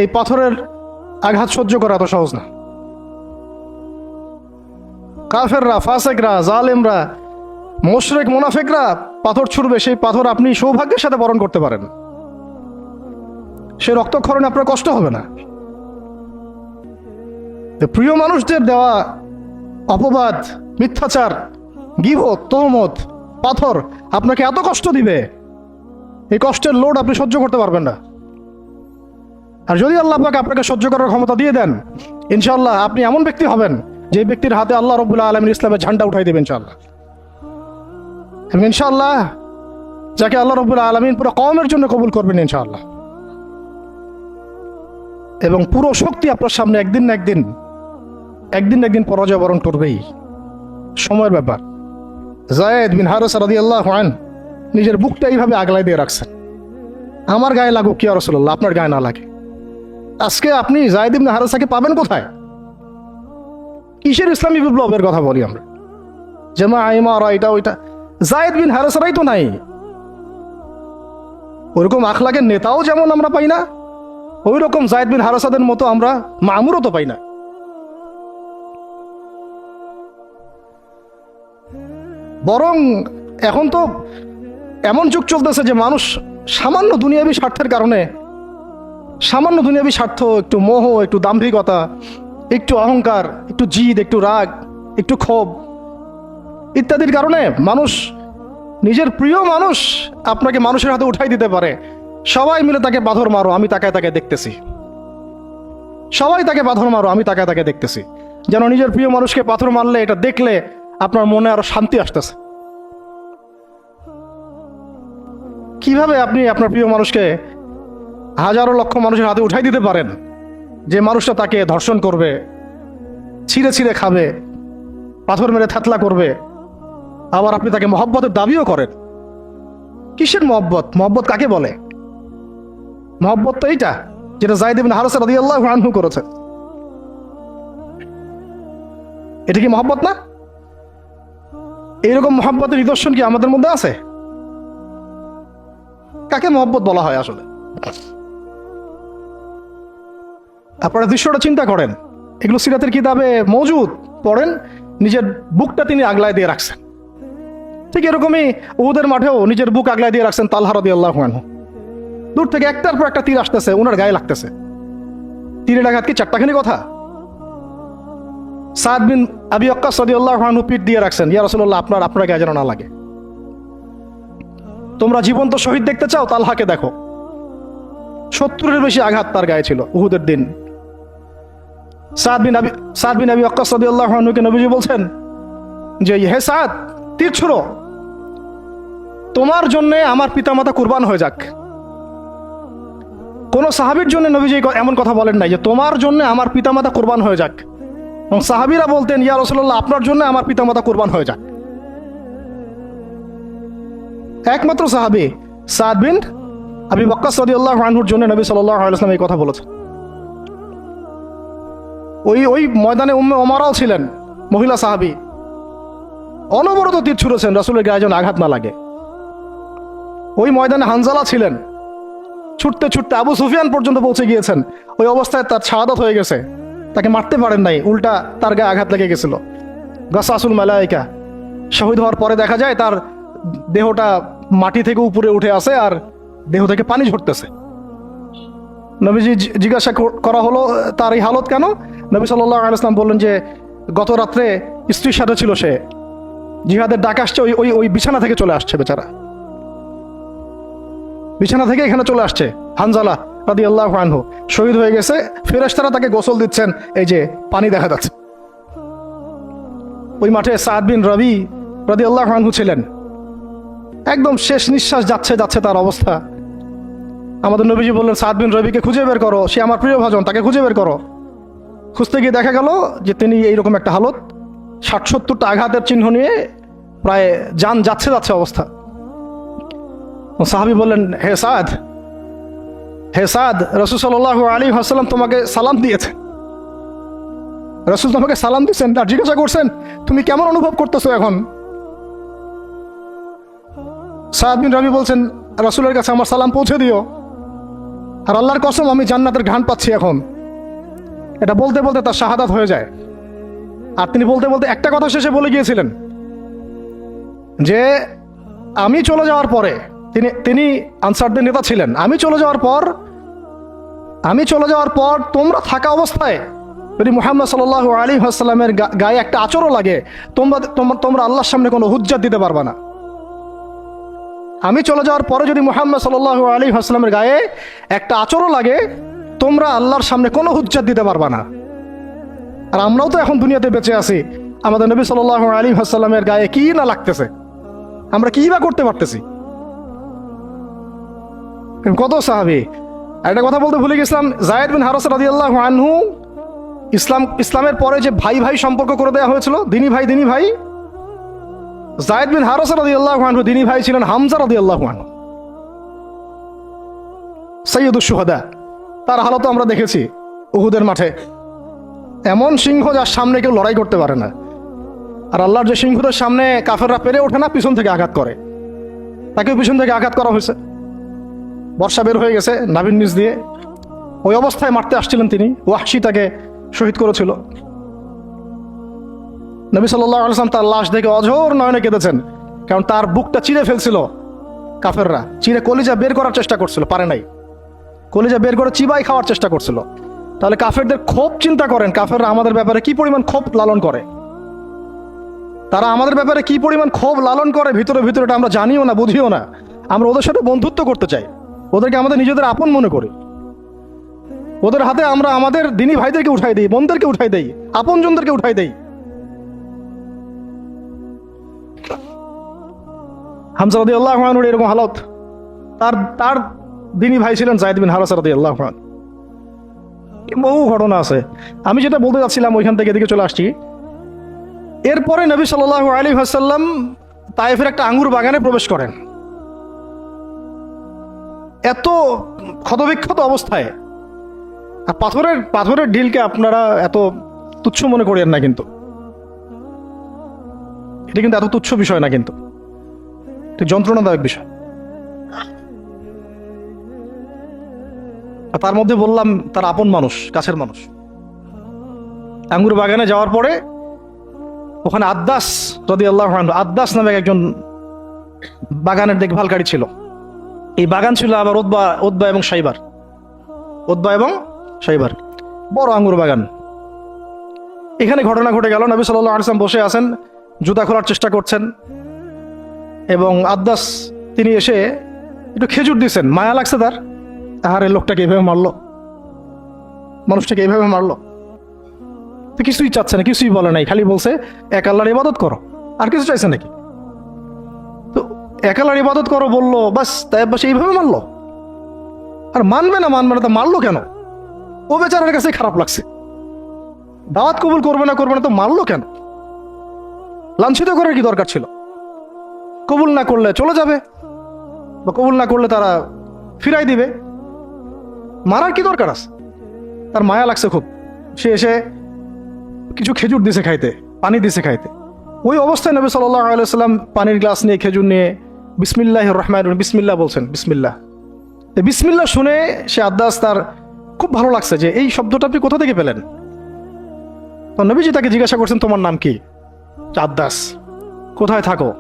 এই পাথরের আঘাত সহ্য করা এত সহজ না। কাফেররা, ফাসেকরা, জালেমরা, মুশরিক মুনাফিকরা পাথর ছুড়বে, সেই পাথর আপনি সৌভাগ্যের সাথে বরণ করতে পারেন, সেই রক্তক্ষরণে আপনার কষ্ট হবে না। প্রিয় মানুষদের দেওয়া অপবাদ, মিথ্যাচার, গীবত, তহমত, পাথর আপনাকে এত কষ্ট দিবে, এই কষ্টের লোড আপনি সহ্য করতে পারবেন না। আর যদি আল্লাহ পাক আপনাকে সহ্য করার ক্ষমতা দিয়ে দেন, ইনশাআল্লাহ আপনি এমন ব্যক্তি হবেন যে ব্যক্তির হাতে আল্লাহ রাব্বুল আলামিন ইসলামের ঝান্ডা উঠাই দেবেন ইনশাআল্লাহ। এবং ইনশাআল্লাহ যাকে আল্লাহ রাব্বুল আলামিন পুরো কওমের জন্য কবুল করবেন ইনশাআল্লাহ। এবং পুরো শক্তি আপনার সামনে একদিন না একদিন পরাজয় বরণ করবেই, সময়ের ব্যাপার। যায়েদ বিন হারেসা রাদিয়াল্লাহু আনহু নিজের বুকটা এইভাবে আগলায় দিয়ে রাখছেন, আমার গায়ে লাগুক ইয়া রাসূলুল্লাহ, আপনার গায়ে না লাগে। আজকে আপনি যায়েদ ইবনে হারেসাকে পাবেন কোথায়? কিসের ইসলামী বিপ্লবের কথা বলি আমরা? জামা ইমারা এটা ওইটা, যায়েদ বিন হারেসারাই তো নাই। ওইরকম আখলাকের নেতাও যেমন আমরা পাই না, ওই রকম যায়েদ বিন হারেসাদের মতো আমরা মামুরও তো পাই না। বরং এখন তো এমন যুগ চলতেছে যে মানুষ সামান্য দুনিয়াবী স্বার্থের কারণে, সামান্য দুনিয়াবী স্বার্থ, একটু মোহ, একটু দাম্ভিকতা, একটু অহংকার, একটু জিদ, একটু রাগ, একটু ক্ষোভ ইত্যাদির কারণে মানুষ, নিজের প্রিয় মানুষ আপনাকে মানুষের হাতে উঠাই দিতে পারে। সবাই মিলে তাকে পাথর মারো, আমি তাকায় দেখতেছি। সবাই তাকে পাথর মারো, আমি তাকায় দেখতেছি। যেন নিজের প্রিয় মানুষকে পাথর মারলে এটা দেখলে আপনার মনে আরো শান্তি আসতেছে। কিভাবে আপনি আপনার প্রিয় মানুষকে হাজারো লক্ষ মানুষের হাতে উঠাই দিতে পারেন, যে মানুষটা তাকে ধর্ষণ করবে, ছিঁড়ে খাবে, পাথর মেরে থাতলা করবে, আবার আপনি তাকে মহব্বতের দাবিও করেন? কিসের মহব্বত? মহব্বত কাকে বলে? মহব্বত তো এইটা যেটা যায়েদ ইবনে হারেসা রাদিয়াল্লাহু আনহু করেছেন। এটা কি মহব্বত না? এইরকম মহব্বতের নিদর্শন কি আমাদের মধ্যে আছে? কাকে মহব্বত বলা হয় আসলে? আপনারা দৃশ্যটা চিন্তা করেন, এগুলো সিরাতের কিতাবে মওজুদ, পড়েন। নিজের বুকটা তিনি আগলায় দিয়ে রাখছেন। ঠিক এরকমই উহুদের মাঠেও নিজের বুক আগলায় দিয়ে রাখছেন তালহা রাদিয়াল্লাহু আনহু। দূর থেকে একটার পর একটা তীর আসতেছে, ওনার গায়ে লাগতেছে। তীরের আঘাত কি চারটাখানি কথা? সাদ বিন আবি ওয়াক্কাস রাদিয়াল্লাহু আনহু পিঠ দিয়ে রাখছেন, ইয়া রাসূলুল্লাহ আপনার গায়ে যেন না লাগে। তোমরা জীবন্ত শহীদ দেখতে চাও, তালহাকে দেখো। 70-এর বেশি আঘাত তার গায়ে ছিল উহুদের দিন। সাদ বিন আবি ওয়াক্কাস রাদিয়াল্লাহু আনহুকে নবীজি বলছেন যে, হে সাদ, তীর ছুঁড়ো, তোমার জন্য আমার পিতামাতা কুরবান হয়ে যাক। কোন সাহাবীর জন্য নবীজি এমন কথা বলেন নাই যে তোমার জন্য আমার পিতামাতা কুরবান হয়ে যাক। এবং সাহাবীরা বলতেন, ইয়া রাসূলুল্লাহ, আপনার জন্য আমার পিতামাতা কুরবান হয়ে যাক। একমাত্র সাহাবী সাদ বিন আবি ওয়াক্কাস রাদিয়াল্লাহু আনহুর জন্য নবী সাল্লাল্লাহু আলাইহি ওয়াসাল্লাম এই কথা বলেছেন। ওই ময়দানে উম্মে ওমারাও ছিলেন, মহিলা সাহাবী, অনবরত তীর ছুঁড়েছেন রাসূলের গায়ে যেন আঘাত না লাগে। ওই ময়দানে হানজালা ছিলেন, ছুটতে ছুটতে আবু সুফিয়ান পর্যন্ত পৌঁছে গিয়েছেন। ওই অবস্থায় তার শাহাদাত হয়ে গেছে, তাকে মারতে পারেন নাই, উল্টা তার গায়ে আঘাত লেগে গেছিল। গাসাসুল মালাইকা, শহীদ হওয়ার পরে দেখা যায় তার দেহটা মাটি থেকে উপরে উঠে আসে আর দেহ থেকে পানি ঝরতেছে। নবীজি জিজ্ঞাসা করা হলো তার এই হালত কেন? নবী সাল্লাল্লাহু আলাইহি ওয়াসাল্লাম বললেন যে গত রাত্রে স্ত্রীর সাথে ছিল, সে জিহাদের ডাক আসছে, ওই বিছানা থেকে চলে আসছে, বেচারা বিছানা থেকে এখানে চলে আসছে। হানজালা রাদিয়াল্লাহু আনহু শহীদ হয়ে গেছে, ফেরেশতারা তাকে গোসল দিচ্ছেন, এই যে পানি দেখা যাচ্ছে। ওই মাঠে সাদ বিন রবি রাদিয়াল্লাহু আনহু ছিলেন, একদম শেষ নিঃশ্বাস যাচ্ছে তার অবস্থা। আমাদের নবীজি বললেন, সাদ বিন রবিকে খুঁজে বের করো, সে আমার প্রিয় ভাজন, তাকে খুঁজে বের করো। খুঁজতে গিয়ে দেখা গেল যে তিনি এইরকম একটা হালত, 60-70টা আঘাতের চিহ্ন নিয়ে প্রায় যান যাচ্ছে অবস্থা। সাহাবী বললেন, হে সাদ, রাসূল সাল্লাল্লাহু আলাইহি ওয়াসাল্লাম তোমাকে সালাম দিয়েছে। রাসূল তোমাকে সালাম দিয়েছেন আর জিজ্ঞাসা করছেন তুমি কেমন অনুভব করতেছো এখন? সাদ বিন রবি বলছেন, রাসূলের কাছে আমার সালাম পৌঁছে দিও, আর আল্লাহর কসম আমি জান্নাতের ঘ্রাণ পাচ্ছি এখন। এটা বলতে বলতে তার শাহাদাত হয়ে যায়। আর তিনি বলতে বলতে একটা কথা শেষে বলে গিয়েছিলেন যে আমি চলে যাওয়ার পরে, তিনি আনসারদের নেতা ছিলেন, আমি চলে যাওয়ার পর তোমরা থাকা অবস্থায় যদি মুহাম্মদ সাল্লাল্লাহু আলাইহি ওয়াসাল্লামের গায়ে একটা আঁচড়ও লাগে, তোমরা আল্লাহর সামনে কোনো হুজ্জাত দিতে পারবে না। আমি চলে যাওয়ার পরে যদি মুহাম্মদ সাল্লাল্লাহু আলাইহি ওয়াসাল্লামের গায়ে একটা আঁচড়ও লাগে, তোমরা আল্লাহর সামনে কোনো হুজ্জাত দিতে পারবে না। আর আমরাও তো এখন দুনিয়াতে বেঁচে আছি, আমাদের নবী সাল্লাল্লাহু আলাইহি ওয়াসাল্লামের গায়ে কি না লাগতেছে, আমরা কি বা করতে পারতেছি। কত সাহাবী। একটা কথা বলতে ভুলে গেছিলাম, যায়েদ বিন হারেসা রাদিয়াল্লাহু আনহু, ইসলামের পরে যে ভাই সম্পর্ক করে দেওয়া হয়েছিল, দিনী ভাই, যায়েদ বিন হারেসা রাদিয়াল্লাহু আনহু দিনী ভাই ছিলেন হামজা রাদিয়াল্লাহু আনহু, সাইয়্যিদুশ শুহাদা। তার হালত আমরা দেখেছি উহুদের মাঠে, এমন সিংহ যার সামনে কেউ লড়াই করতে পারে না। আর আল্লাহর যে সিংহদের সামনে কাফেররা পেরে ওঠে না, পিছন থেকে আঘাত করে, তাকেও পিছন থেকে আঘাত করা হয়েছে। বর্ষা বের হয়ে গেছে নাভির নিচ দিয়ে, ওই অবস্থায় মারতে আসছিলেন তিনি, ওয়াহশী তাকে শহীদ করেছিল। নবী সাল্লাল্লাহু আলাইহি ওয়াসাল্লাম তার লাশ দেখে অঝোর নয়নে কেঁদেছেন, কারণ তার বুকটা চিরে ফেলছিল কাফেররা, চিরে কলিজা বের করার চেষ্টা করছিল, পারে নাই। কলিজা বের করে চিবাই খাওয়ার চেষ্টা করছিল। তাহলে কাফেরদের ক্ষোভ চিন্তা করেন, কাফেররা আমাদের ব্যাপারে কি পরিমাণ ক্ষোভ লালন করে, তারা আমাদের ব্যাপারে কি পরিমাণ ক্ষোভ লালন করে ভিতরে এটা আমরা জানিও না, বুঝিও না। আমরা ওদের সাথে বন্ধুত্ব করতে চাই, ওদেরকে আমাদের নিজেদের আপন মনে করি, ওদের হাতে আমরা আমাদের দিনী ভাইদেরকে উঠাই দিই, বোনদেরকে উঠাই দেই, আপনজনদেরকে উঠাই দেই। হামজা রাদিয়াল্লাহু আনহুর এরকম হালত। তার দিনী ভাই ছিলেন যায়েদ বিন হারেসা রাদিয়াল্লাহু আনহু। বহু ঘটনা আছে, আমি যেটা বলতে যাচ্ছিলাম ওইখান থেকে এদিকে চলে আসছি। এরপরে নবী সাল্লাল্লাহু আলাইহি ওয়াসাল্লাম তায়েফের একটা আঙ্গুর বাগানে প্রবেশ করেন, এত ক্ষতবিক্ষত অবস্থায়। আর পাথরের ঢিলকে আপনারা এত তুচ্ছ মনে করেন না, কিন্তু এটা কিন্তু এত তুচ্ছ বিষয় না, কিন্তু যন্ত্রণাদায়ক বিষয়। আর তার মধ্যে বললাম তার আপন মানুষ, কাছের মানুষ। আঙ্গুর বাগানে যাওয়ার পরে ওখানে আদ্দাস রাদিয়াল্লাহু আনহু, আদ্দাস নামে একজন বাগানের দেখভালকারী ছিল। এই বাগান ছিল আবার উতবা এবং শাইবার, বড় আঙ্গুর বাগান। এখানে ঘটনা ঘটে গেল, নবী সাল্লাল্লাহু আলাইহি ওয়াসাল্লাম বসে আছেন, জুতা খোলার চেষ্টা করছেন, এবং আদ্দাস তিনি এসে একটু খেজুর দিয়েছেন, মায়া লাগছে তার, আর এই লোকটাকে এইভাবে মারলো, মানুষটাকে এইভাবে মারলো। তো কিছুই চাচ্ছে না, কিছুই বলে নাই, খালি বলছে এক আল্লাহর ইবাদত করো, আর কিছু চাইছে নাকি? তো এক আল্লাহর ইবাদত করো বললো, বাস তাই বাস এইভাবে মারলো। আর মানবে না তা মারলো কেন? ও বেচারার কাছে খারাপ লাগছে, দাওয়াত কবুল করবে না তো মারলো কেন? লাঞ্ছিত করার কি দরকার ছিল? কবুল না করলে চলে যাবে, বা কবুল না করলে তারা ফিরাই দিবে, মারার কি দরকার আছে? তার মায়া লাগছে খুব, সে এসে কিছু খেজুর দিছে খাইতে, পানি দিছে খাইতে। ওই অবস্থায় নবী সাল্লাল্লাহু আলাইহি সাল্লাম পানির গ্লাস নিয়ে খেজুর নিয়ে বিসমিল্লাহির রহমানির রহিম, বিসমিল্লাহ বলছেন, বিসমিল্লাহ। বিসমিল্লাহ শুনে সে আদ্দাস, তার খুব ভালো লাগছে যে এই শব্দটা আপনি কোথা থেকে পেলেন? তো নবীজি তাকে জিজ্ঞাসা করছেন, তোমার নাম কি? আদ্দাস। কোথায় থাকো?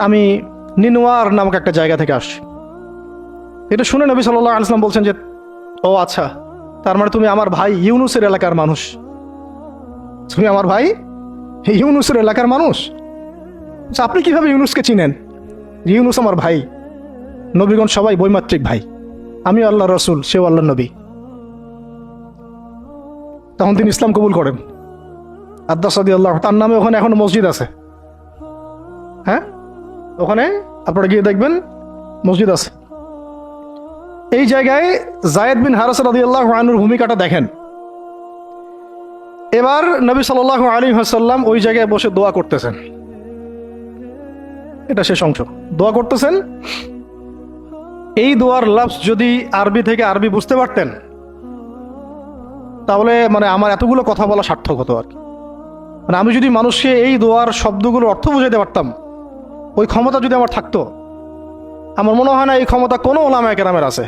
আমি নিনওয়ার নামক একটা জায়গা থেকে আসছি। এটা শুনে নবী সাল্লাল্লাহু আলাইহি সাল্লাম বলছেন যে, ও আচ্ছা, তার মানে তুমি আমার ভাই ইউনুসের এলাকার মানুষ। তুমি আমার ভাই ইউনুসের এলাকার মানুষ? আচ্ছা, আপনি কিভাবে ইউনুসকে চিনেন? ইউনুস আমার ভাই, নবীগণ সবাই বৈমাত্রিক ভাই, আমি আল্লাহ রসুল, সেও আল্লাহ নবী। তখন তিনি ইসলাম কবুল করেন। আদ্দাস রাদিয়াল্লাহু, তার নামে ওখানে এখনো মসজিদ আছে। হ্যাঁ, ওখানে আপনারা গিয়ে দেখবেন মসজিদ আছে। এই জায়গায় যায়েদ বিন হারেস রাদিয়াল্লাহু আনহুর ভূমিকাটা দেখেন। এবার নবী সাল্লাল্লাহু আলাইহি ওয়াসাল্লাম ওই জায়গায় বসে দোয়া করতেছেন। এটা শেষ অংশ, দোয়া করতেছেন। এই দোয়ার লফজ যদি আরবি থেকে আরবি বুঝতে পারতেন, তাহলে মানে আমার এতগুলো কথা বলা সার্থক হতো আর কি। মানে আমি যদি মানুষকে এই দোয়ার শব্দগুলোর অর্থ বুঝাইতে পারতাম, ওই ক্ষমতা যদি আমার থাকতো, আমার মনে হয় না এই ক্ষমতা কোনো ওলামায়ে কেরামের আছে।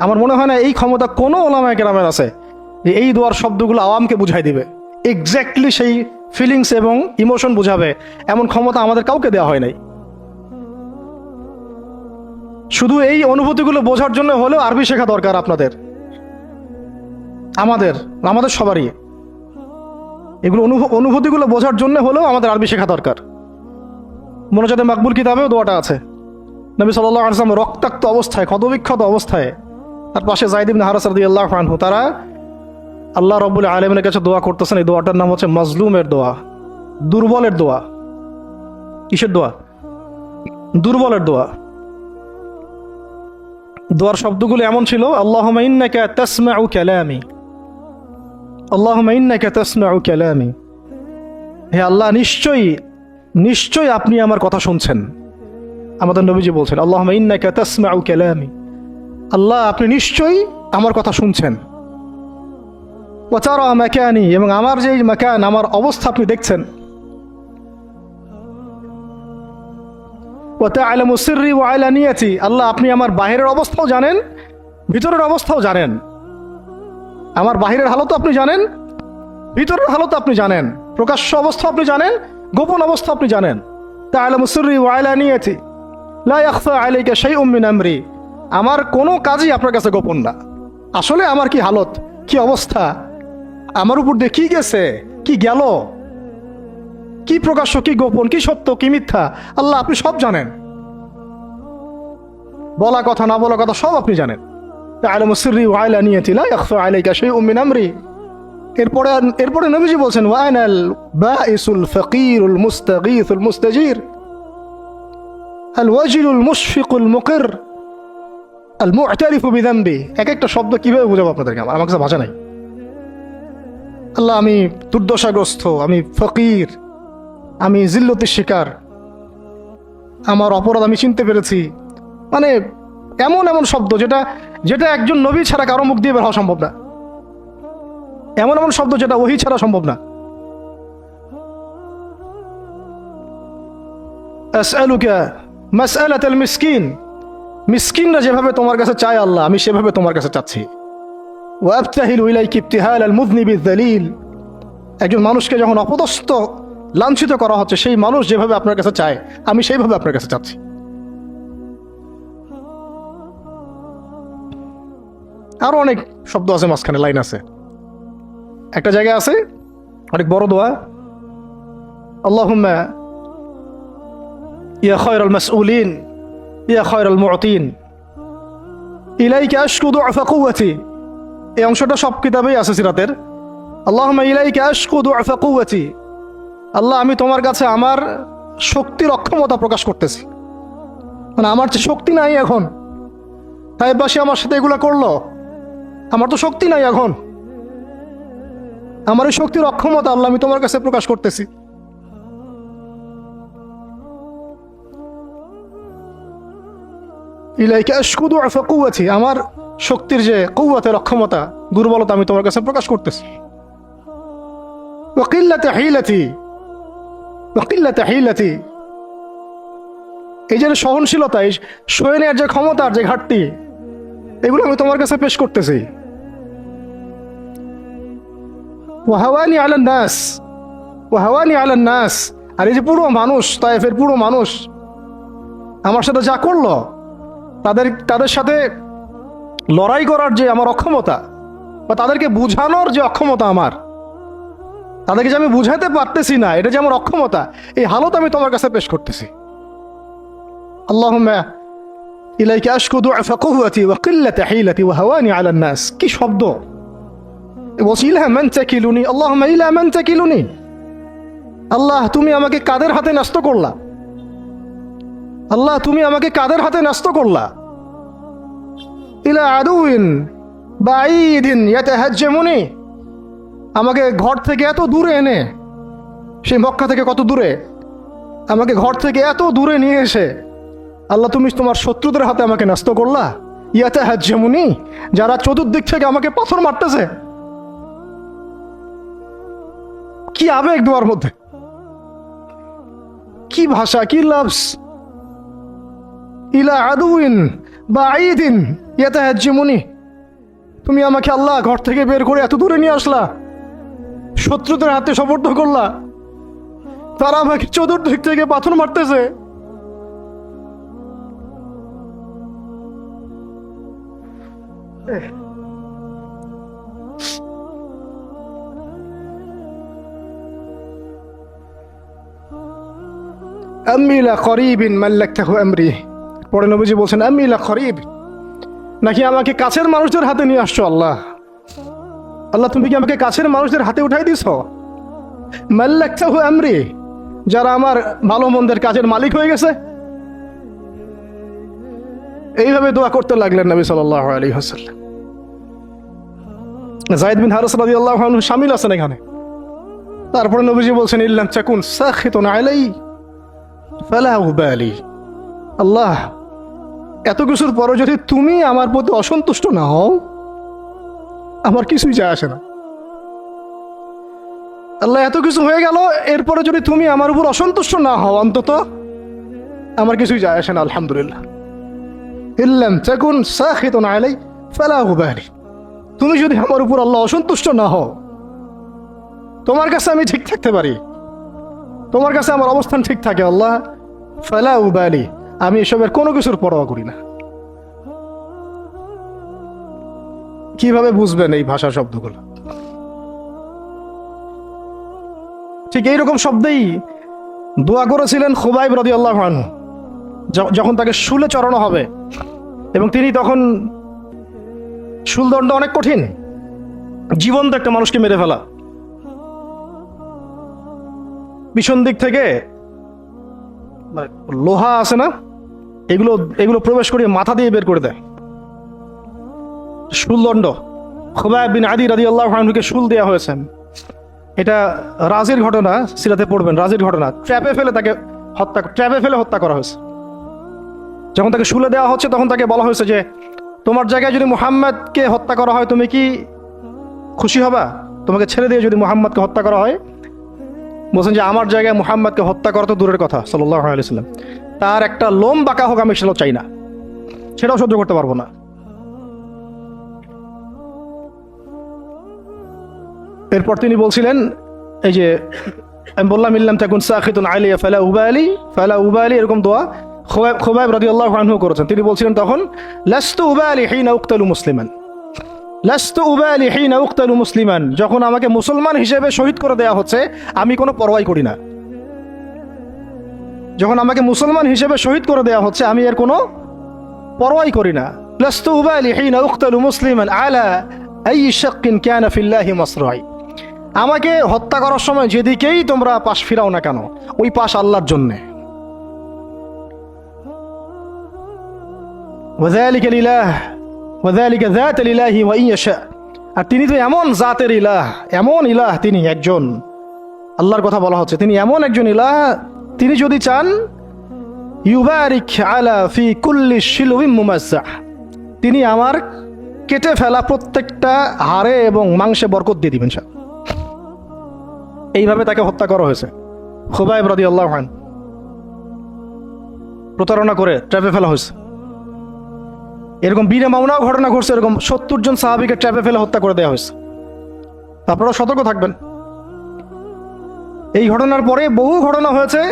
আমার মনে হয় না এই ক্ষমতা কোনো ওলামায়ে কেরামের আছে যে এই দোয়ার শব্দগুলো আওয়ামকে বুঝাই দিবে, এক্স্যাক্টলি সেই ফিলিংস এবং ইমোশন বুঝাবে, এমন ক্ষমতা আমাদের কাউকে দেওয়া হয় নাই। শুধু এই অনুভূতিগুলো বোঝার জন্য হলেও আরবি শেখা দরকার আপনাদের, আমাদের সবারই। এগুলো অনুভূতিগুলো বোঝার জন্য হলেও আমাদের আরবি শেখা দরকার। মোনাজাতে মাকবুল কিতাবেও দোয়াটা আছে। নবী সাল্লাল্লাহু আলাইহি ওয়াসাল্লাম রক্তাক্ত অবস্থায়, ক্ষতবিক্ষত অবস্থায়, তার পাশে যায়েদ ইবনে হারেস রাদিয়াল্লাহু আনহু, তারা আল্লাহ রাব্বুল আলামিনের কাছে দোয়া করতেছেন। এই দোয়াটার নাম হচ্ছে মাজলুমের দোয়া, দুর্বলের দোয়া। কিসের দোয়া? দুর্বলের দোয়া। দোয়ার শব্দগুলো এমন ছিল, আল্লাহুম্মা ইন্নাকা তাসমাউ কালামি, আল্লাহুম্মা ইন্নাকা তাসমাউ কালামি, হে আল্লাহ, নিশ্চয়ই আপনি আমার কথা শুনছেন। আমাদের নবীজি বলছেন, আল্লাহুম্মা ইন্নাকা তাসমাউ কালামি, আল্লাহ আপনি নিশ্চয়ই আমার কথা শুনছেন। ওয়া তারা মাকানি, এবং আমার যে মাকান, আমার অবস্থা আপনি দেখছেন। ওয়া তা'লামু সিররি ওয়া আলানিয়াতি, আল্লাহ আপনি আমার বাহিরের অবস্থাও জানেন, ভিতরের অবস্থাও জানেন। আমার বাহিরের হালতও আপনি জানেন, ভিতরের হালতও আপনি জানেন, প্রকাশ্য অবস্থা আপনি জানেন, গোপন অবস্থা আপনি জানেন। তা'লামু সিররি ওয়া আলানিয়াতি লা ইয়াখফা আলাইকা শাইউম মিন আমরি, আমার কোনো কাজই আপনার কাছে গোপন না। আসলে আমার কি হালত, কি অবস্থা, আমার উপর দিয়ে কি গেছে, কি গেল, কি প্রকাশ্য, কি গোপন, কি সত্য, কি মিথ্যা, আল্লাহ আপনি সব জানেন। বলা কথা না বলা কথা সব আপনি জানেন। তা'লামু সিররি ওয়া আলানিয়াতি লা ইয়াখফা আলাইকা শাইউম মিন আমরি। এরপরে নবীজি বলছেন, ওয়া আনাল বাঈসুল ফাকিরুল মুস্তাগীসুল মুস্তাজির আল ওয়াজিলুল মুশফিকুল মুকির আল মু'তারিফু বিযামবি। এক একটা শব্দ কিভাবে বুঝাবো আপনাদেরকে, আমার কাছে ভাষা নাই। আল্লাহ আমি দুর্দশাগ্রস্ত, আমি ফকির, আমি জিল্লতির শিকার, আমার অপরাধ আমি চিনতে পেরেছি। মানে এমন এমন শব্দ যেটা একজন নবী ছাড়া কারো মুখ দিয়ে বের হওয়া সম্ভব না। এমন এমন শব্দ যেটা ওহী ছাড়া সম্ভব না। আসআলুকা মাসআলাতাল মিসকিন, মিসকিনরা যেভাবে তোমার কাছে চায় আল্লাহ, আমি সেভাবে তোমার কাছে চাচ্ছি। ওয়া আবতাহিলু ইলাইকা ইবতিহালাল মুযনিবিয যালিল, একজন মানুষকে যখন অপদস্থ, লাঞ্ছিত করা হচ্ছে, সেই মানুষ যেভাবে আপনার কাছে চায়, আমি সেইভাবে আপনার কাছে চাচ্ছি। আরো অনেক শব্দ আছে, মাঝখানে লাইন আছে। একটা জায়গায় আছে অনেক বড় দোয়া, আল্লাহুম্মা ইয়া খায়রাল মাসউলিন ইয়া খায়রাল মুতিন ইলাইকা আশকু দুআফা কুওয়াতি। এই অংশটা সব কিতাবেই আছে সিরাতের। আল্লাহুম্মা ইলাইকা আশকু দুআফা কুওয়াতি, আল্লাহ আমি তোমার কাছে আমার শক্তির অক্ষমতা প্রকাশ করতেছি, মানে আমার যে শক্তি নাই এখন, তাইবাসী আমার সাথে এগুলো করলো, আমার তো শক্তি নাই এখন, আমার এই শক্তির অক্ষমতা আল্লাহ আমি তোমার কাছে প্রকাশ করতেছি। ইলাইকা আশকু দুআফা কুওয়াতি, আমার শক্তির যে কুওয়াতের অক্ষমতা, দুর্বলতা আমি তোমার কাছে প্রকাশ করতেছি। ওয়া কিল্লাতি হিলাতি, ওয়া কিল্লাতি হিলাতি, এই যে সহনশীলতা, এই সহনের যে ক্ষমতার যে ঘাটতি, এগুলো আমি তোমার কাছে পেশ করতেছি। ওয়া হাওয়ানি আলান নাস, ওয়া হাওয়ানি আলান নাস, আর এই যে পুরো মানুষ, তায়েফের পুরো মানুষ আমার সাথে যা করলো, তাদের সাথে লড়াই করার যে আমার অক্ষমতা, বা তাদেরকে বুঝানোর যে অক্ষমতা আমার, তাদেরকে যে আমি বুঝাতে পারতেছি না, এটা যে আমার অক্ষমতা, এই হালত আমি তোমার কাছে পেশ করতেছি। আল্লাহুম্মা ইলাইকা আশকু দুআফা কুওয়াতি ওয়া কিল্লাতা হিলাতি ওয়া হাওয়ানি আলান নাস। কি শব্দ! বলছি ইলা মান তাকিলুনি, আল্লাহুম্মা ইলা মান তাকিলুনি, আল্লাহ তুমি আমাকে কাদের হাতে ন্যস্ত করলা, আল্লাহ তুমি আমাকে কাদের হাতে ন্যস্ত করলা। ইলা আদুইন বাঈদিন ইয়াতাহাজ্জামুনি, আমাকে ঘর থেকে এত দূরে এনে, সেই মক্কা থেকে কত দূরে, আমাকে ঘর থেকে এত দূরে নিয়ে এসে আল্লাহ তুমি তোমার শত্রুদের হাতে আমাকে ন্যস্ত করলা। ইয়াতাহাজ্জামুনি, যারা চতুর্দিক থেকে আমাকে পাথর মারতেছে। কি আবেগ দোয়ার মধ্যে, কি ভাষা, কি লফজ! ইলা আদুইন বাঈদিন ইয়াতাহাজ্জামুনি, তুমি আমাকে আল্লাহ ঘর থেকে বের করে এত দূরে নিয়ে আসলা, শত্রুদের হাতে সোপর্দ করলা, তারা আমাকে চতুর্দিক থেকে পাথর মারতেছে। আম্মি লা করিবিন মাল্লাকতাহু আমরি, পরে নবীজি বলছেন আম্মি লা করিব, নাকি আমাকে কাছের মানুষদের হাতে নিয়ে আসছো আল্লাহ, আল্লাহ তুমি কি আমাকে কাছের মানুষদের হাতে উঠাই দিছ? মাল্লাকতাহু আমরি, যারা আমার ভালো মন্দের কাজের মালিক হয়ে গেছে। এইভাবে দোয়া করতে লাগলেন নবী সাল্লাল্লাহু আলাইহি ওয়াসাল্লাম। যায়েদ বিন হারিস রাদিয়াল্লাহু আনহু শামিল আছেন এখানে। তারপরে নবীজি বলছেন ইল্লাম তাকুন সাখিতুন আলাই ফালা উবালি, আল্লাহ এত কিছুর পরে যদি তুমি আমার প্রতি অসন্তুষ্ট না হও, আমার কিছুই যায় আসে না। আল্লাহ এত কিছু হয়ে গেল, এরপরে যদি তুমি আমার উপর অসন্তুষ্ট না হও, অন্তত আমার কিছুই যায় আসে না। আলহামদুলিল্লাহ। ইল্লাম তাকুন সাখিতুন আলাই ফালা উবালি, তুমি যদি আমার উপর আল্লাহ অসন্তুষ্ট না হও, তোমার কাছে আমি ঠিক থাকতে পারি, তোমার কাছে আমার অবস্থান ঠিক থাকে আল্লাহ, ফালা উবালি, আমি এসবের কোনো কিছুর পরোয়া করি না। কিভাবে বুঝবেন এই ভাষা শব্দগুলো? ঠিক এইরকম শব্দেই দোয়া করেছিলেন খুবাইব রাদিয়াল্লাহু আনহু, যখন তাকে শুলে চড়ানো হবে, এবং তিনি তখন, শুলদণ্ড অনেক কঠিন, জীবন্ত একটা মানুষকে মেরে ফেলা, পিছন দিক থেকে মানে লোহা আছে না, এগুলো প্রবেশ করিয়ে মাথা দিয়ে বের করে দেয়। শুলদণ্ড, খুবাইব বিন আদি রাদিয়াল্লাহু আনহুকে শুল দেওয়া হয়েছে। এটা রাজির ঘটনা, সিরাতে পড়বেন, রাজির ঘটনা। ট্র্যাপে ফেলে হত্যা করা হয়েছে। যখন তাকে শুলে দেওয়া হচ্ছে, তখন তাকে বলা হয়েছে যে তোমার জায়গায় যদি মুহাম্মদকে হত্যা করা হয়, তুমি কি খুশি হবা? তোমাকে ছেড়ে দিয়ে যদি মুহাম্মদকে হত্যা করা হয়? বলছেন যে আমার জায়গায় মুহাম্মদকে হত্যা করা তো দূরের কথা, সাল্লাল্লাহু আলাইহি ওয়াসাল্লাম, তার একটা লোম বাঁকা হোক আমি সেটাও চাই না, সেটাও সহ্য করতে পারবো না। এরপর তিনি বলছিলেন, এই যে আমি বললাম ইল্লাম তাকুন সাখিতুন আলাইয়া ফালা উবালি, এরকম দোয়া খুবাইব রাদিয়াল্লাহু আনহু করেছেন। তিনি বলছিলেন তখন, লাস্তু উবালি হিনা উকতালু মুসলিমান, লাস্তু উবালি হিনা উকতালু মুসলিমান, যখন আমাকে মুসলমান হিসেবে শহীদ করে দেয়া হচ্ছে, আমি কোনো পরোয়াই করি না। যখন আমাকে মুসলমান হিসেবে শহীদ করে দেওয়া হচ্ছে আমি এর কোনো পরোয়াই করি না। লাস্তু উবালি হিনা উকতালু মুসলিমান আলা আই শাক্কিন কানা ফিল্লাহি মাসরাই। আমাকে হত্যা করার সময় যেদিকেই তোমরা পাশ ফিরাও না কেন, ওই পাশ আল্লাহর জন্যে। ওয়াযালিকা লিলাহ ওয়াযালিকা যাতুল ইলাহি ওয়া ইন ইয়াশা। আর তিনি তো এমন জাতের ইলাহ, এমন ইলাহ, তিনি একজন, আল্লাহর কথা বলা হচ্ছে, তিনি এমন একজন ইলাহ, তিনি যদি চান ইউবারিক আলা ফি কুল্লি শিলউইন মুমাজ্জাহ, তিনি আমার কেটে ফেলা প্রত্যেকটা হাড়ে এবং মাংসে বরকত দিয়ে দিবেন। এইভাবে তাকে হত্যা করা হয়েছে। খুবাইব রাদিয়াল্লাহু আনহু প্রতারণা করে ট্র্যাপে ফেলা হয়েছে। এরকম বীরে মামুনাও ঘটনা ঘটছে, এরকম 70 জন সাহাবীকে ট্র্যাপে ফেলে হত্যা করে দেওয়া হয়েছে। আপনারা সতর্ক থাকবেন। এই ঘটনার পরে বহু ঘটনা হয়েছে,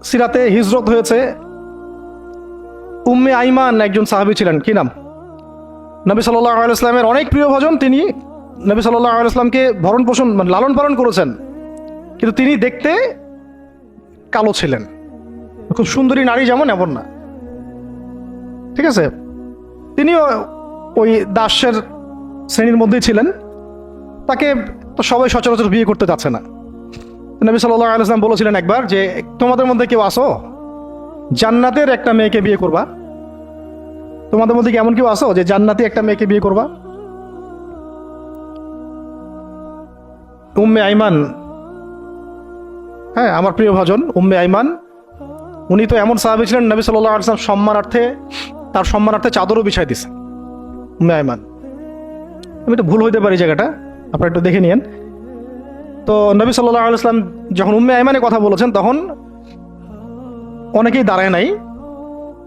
সিরাতে হিজরত হয়েছে। উম্মে আইমান একজন সাহাবী ছিলেন, কি নাম, নবী সাল্লাল্লাহু আলাইহি ওয়াসাল্লামের অনেক প্রিয় ভজন। তিনি নবী সাল্লাল্লাহু আলাইহি ওয়াসাল্লামকে ভরণ পোষণ মানে লালন পালন করেছেন, কিন্তু তিনি দেখতে কালো ছিলেন। খুব সুন্দরী নারী যেমন এমন না, ঠিক আছে। তিনিও ওই দাসের শ্রেণীর মধ্যেই ছিলেন। তাকে তো সবাই সচরাচর বিয়ে করতে চাচ্ছে না। নবী সাল্লাল্লাহু আলাইহি ওয়াসাল্লাম বলেছিলেন একবার যে তোমাদের মধ্যে কেউ আসো জান্নাতের একটা মেয়েকে বিয়ে করবা? তোমাদের মধ্যে কি এমন কেউ আসো যে জান্নাতি একটা মেয়েকে বিয়ে করবা? উম্মে আইমান, হ্যাঁ আমার প্রিয় ভজন উম্মে আইমান, উনি তো এমন সাহাবী ছিলেন, নবী সাল্লাল্লাহু আলাইহি ওয়াসাল্লাম সম্মানার্থে তার সম্মানার্থে চাদরও বিছাই দিছে। উম্মে আইমান, আমি তো ভুল হইতে পারি জায়গাটা, আপনারা একটু দেখে নিয়েন। তো নবী সাল্লাল্লাহু আলাইহি ওয়াসাল্লাম যখন উম্মে আইমানের কথা বলেছেন তখন অনেকেই দাঁড়ায় নাই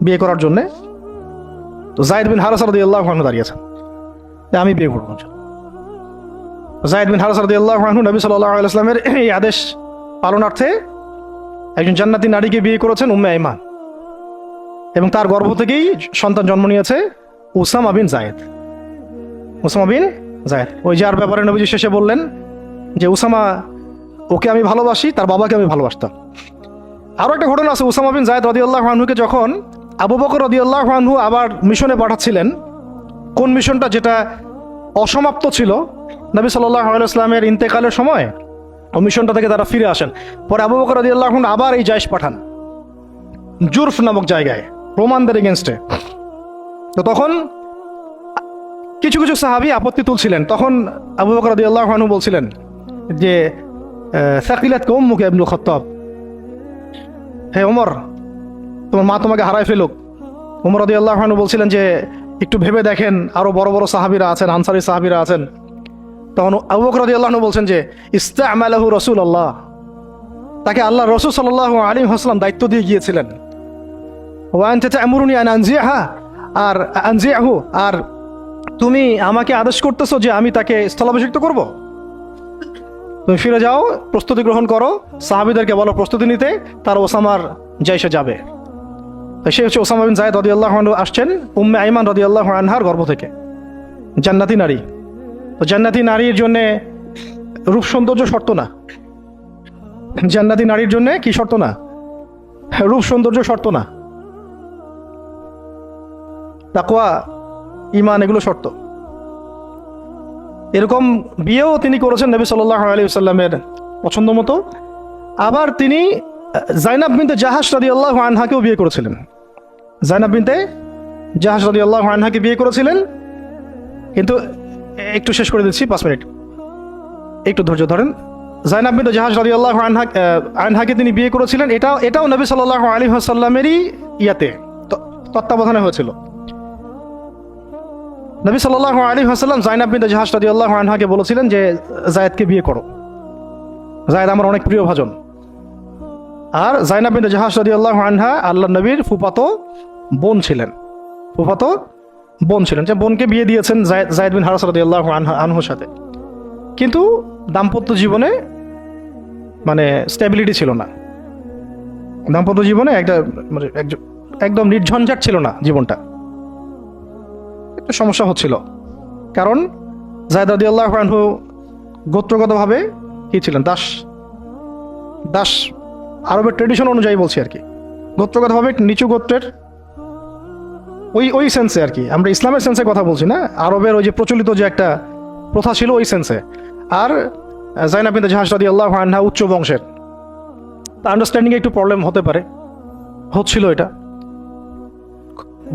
বিয়ে করার জন্যে। তো যায়েদ বিন হারেসা রাদিয়াল্লাহু আনহু দাঁড়িয়েছেন যে আমি বিয়ে করব। যায়েদ বিন হারেসা রাদিয়াল্লাহু আনহু নবী সাল্লাল্লাহু আলাইহি ওয়াসাল্লামের এই আদেশ পালনার্থে একজন জান্নাতি নারীকে বিয়ে করেছেন, উম্মে আইমান, এবং তার গর্ভ থেকেই সন্তান জন্ম নিয়েছে উসামা বিন যায়েদ। উসামা বিন যায়েদ, ওই যার ব্যাপারে নবীজি শেষে বললেন যে উসামা, ওকে আমি ভালোবাসি, তার বাবাকে আমি ভালোবাসতাম। আরও একটা ঘটনা আছে, উসামা বিন যায়েদ রাদিয়াল্লাহু আনহুকে যখন আবু বকর রাদিয়াল্লাহু আনহু আবার মিশনে পাঠাচ্ছিলেন, কোন মিশনটা যেটা অসমাপ্ত ছিল, নবী সাল্লাল্লাহু আলাইহি ওয়াসাল্লামের ইন্তেকালের সময় ও মিশনটা থেকে তারা ফিরে আসেন। পরে আবু বকর রাদিয়াল্লাহু আনহু আবার এই জায়েশ পাঠান জুরফ নামক জায়গায় রোমানদের এগেনস্টে। তো তখন কিছু কিছু সাহাবী আপত্তি তুলছিলেন। তখন আবু বকর রাদিয়াল্লাহু আনহু বলছিলেন যে সাকিলাতকা উম্মুকা ইবনুল খাত্তাব, হে ওমর, তোমার মা তোমাকে হারায় ফেলুক। ওমর রাদিয়াল্লাহু আনহু বলছিলেন যে একটু ভেবে দেখেন, আরো বড় বড় সাহাবীরা আছেন, আনসারী সাহাবীরা আছেন। তখন আবু বকর রাদিয়াল্লাহু আনহু বলছেন যে ইস্তা'মালাহু রাসূলুল্লাহ, তাকে আল্লাহ রাসূল সাল্লাল্লাহু আলাইহি ওয়াসাল্লাম দায়িত্ব দিয়ে গিয়েছিলেন। ওয়া আনতা তা'মুরুনি আন আনজিহা, আর আনজিহু, আর তুমি আমাকে আদেশ করতেছো যে আমি তাকে স্থলাভিষিক্ত করব? তুমি ফিরে যাও, প্রস্তুতি গ্রহণ করো, সাহাবীদেরকে বলো প্রস্তুতি নিতে, তার ওসামার জাইশে যাবে। সে হচ্ছে ওসামা বিন যায়েদ রাদিয়াল্লাহু আনহু, আসছেন উম্মে আইমান রাদিয়াল্লাহু আনহার গর্ভ থেকে, জান্নাতি নারী। তো জান্নাতি নারীর জন্য রূপ সৌন্দর্য শর্ত না, জান্নাতি নারীর জন্য কি শর্ত না, রূপ সৌন্দর্য শর্ত না, তাকওয়া ঈমান এগুলো শর্ত। এরকম বিয়েও তিনি করেছেন নবী সাল্লাল্লাহু আলাইহি ওয়াসাল্লামের পছন্দ মতো। আবার তিনি জাইনাব বিনতে জাহাশ রাদিয়াল্লাহু আনহাকেও বিয়ে করেছিলেন। জাইনাব বিনতে জাহাশ রাদিয়াল্লাহু আনহাকে বিয়ে করেছিলেন, কিন্তু একটু শেষ করে দিচ্ছি, 5 মিনিট, একটু ধৈর্য ধরেন। জাইনাব বিনতে জাহাশ রাদিয়াল্লাহু আনহাকে তিনি বিয়ে করেছিলেন, এটাও নবী সাল্লাল্লাহু আলাইহি ওয়াসাল্লামেরই তত্ত্বাবধানে হয়েছিল। নবী সাল্লাল্লাহু আলাইহি ওয়াসাল্লাম জাইনাব বিনতে জাহাশ রাদিয়াল্লাহু আনহাকে বলেছিলেন যে যায়েদকে বিয়ে করো, যায়েদ আমার অনেক প্রিয় ভাজন। আর জাইনাব বিনতে জাহাশ রাদিয়াল্লাহু আনহা আল্লাহর নবীর ফুফাতো বোন ছিলেন, যে বোনকে বিয়ে দিয়েছেন যায়েদ বিন হারেসা রাদিয়াল্লাহু আনহুর সাথে। কিন্তু দাম্পত্য জীবনে মানে স্টেবিলিটি ছিল না, দাম্পত্য জীবনে একদম নির্ঝঞ্ঝাট ছিল না জীবনটা, একটু সমস্যা হচ্ছিল। কারণ যায়েদ রাদিয়াল্লাহু আনহু গোত্রগতভাবে কি ছিলেন, দাস, আরবের ট্রেডিশন অনুযায়ী বলছি আর কি, গোত্রগতভাবে নিচু গোত্রের, ওই সেন্সে আর কি, আমরা ইসলামের সেন্সে কথা বলছি না, আরবের ওই যে প্রচলিত যে একটা প্রথা ছিল ওই সেন্সে। আর জাইনাব বিনতে জাহাশ রাদিয়াল্লাহু আনহা উচ্চ বংশের, তা আন্ডারস্ট্যান্ডিংয়ে একটু প্রবলেম হতে পারে, হচ্ছিল এটা।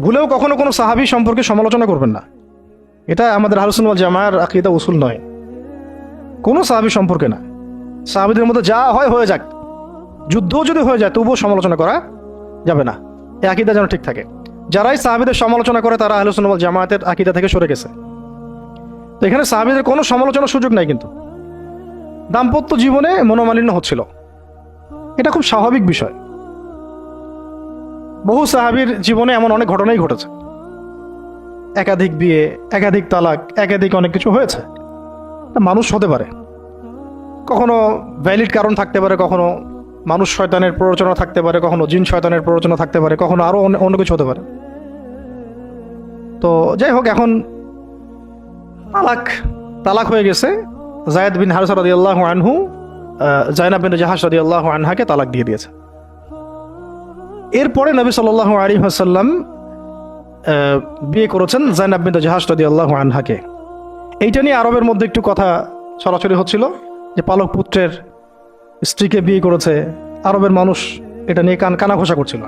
ভুলেও কখনো কোনো সাহাবী সম্পর্কে সমালোচনা করবেন না, এটা আমাদের আহলুস সুন্নাহ ওয়াল জামাআর আকীদা উসুল নয়। কোনো সাহাবী সম্পর্কে না, সাহাবীদের মধ্যে যা হয় হয়ে যাক, যুদ্ধও যদি হয়ে যায় তবুও সমালোচনা করা যাবে না, এই আকীদা যেন ঠিক থাকে। যারাই সাহাবীদের সমালোচনা করে তারা আহলুস সুন্নাহ ওয়াল জামাআতের আকীদা থেকে সরে গেছে। তো এখানে সাহাবীদের কোনো সমালোচনার সুযোগ নাই, কিন্তু দাম্পত্য জীবনে মনোমালিন্য হচ্ছিল, এটা খুব স্বাভাবিক বিষয়। বহু সাহাবীর জীবনে এমন অনেক ঘটনাই ঘটেছে, একাধিক বিয়ে, একাধিক তালাক, একাধিক অনেক কিছু হয়েছে। মানুষ হতে পারে, কখনো ভ্যালিড কারণ থাকতে পারে, কখনো মানুষ শয়তানের প্ররোচনা থাকতে পারে, কখনো জিন শয়তানের প্ররোচনা থাকতে পারে, কখনো আরো অন্য কিছু হতে পারে। তো যাই হোক, এখন তালাক হয়ে গেছে। যায়েদ বিন হারিসা রাদিয়াল্লাহু আনহু জাইনাব বিনতে জাহাশ রাদিয়াল্লাহু আনহাকে তালাক দিয়ে দিয়েছে। এরপরে নবী সাল্লাল্লাহু আলাইহি ওয়াসাল্লাম বিয়ে করেছেন জাইনাব বিনতে জাহাশ রাদিয়াল্লাহু আনহাকে। এইটা নিয়ে আরবের মধ্যে একটু কথা ছড়াছড়ি হচ্ছিল যে পালক পুত্রের স্ত্রীকে বিয়ে করেছে, আরবের মানুষ এটা নিয়ে কানাঘোষা করছিল।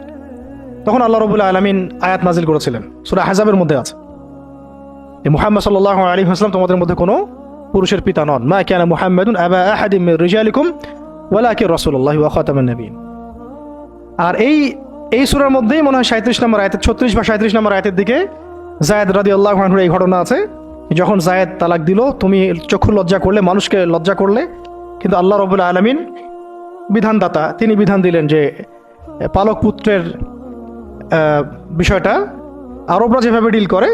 তখন আল্লাহ রাব্বুল আলামিন আয়াত নাজিল করেছিলেন, সূরা আহজাবের মধ্যে আছে, মুহাম্মদ সাল্লাল্লাহু আলাইহি ওয়াসাল্লাম তোমাদের মধ্যে কোনো পুরুষের পিতা নন, মা কানা মুহাম্মাদুন আবা আহাদিম মির রিজালিকুম ওয়ালাকিন রাসূলুল্লাহি ওয়া খাতামান নবিয়্যিন। আর এই সূরার মধ্যেই মনে হয় 37 নম্বর আয়াতে, 36 বা 37 নম্বর আয়াতের দিকে যায়েদ রাদিয়াল্লাহু আনহুর এই ঘটনা আছে। যখন যায়েদ তালাক দিল, তুমি চক্ষু লজ্জা করলে, মানুষকে লজ্জা করলে, কিন্তু আল্লাহ রাব্বুল আলামিন বিধানদাতা, তিনি বিধান দিলেন যে পালক পুত্রের বিষয়টা আরবরা যেভাবে ডিল করে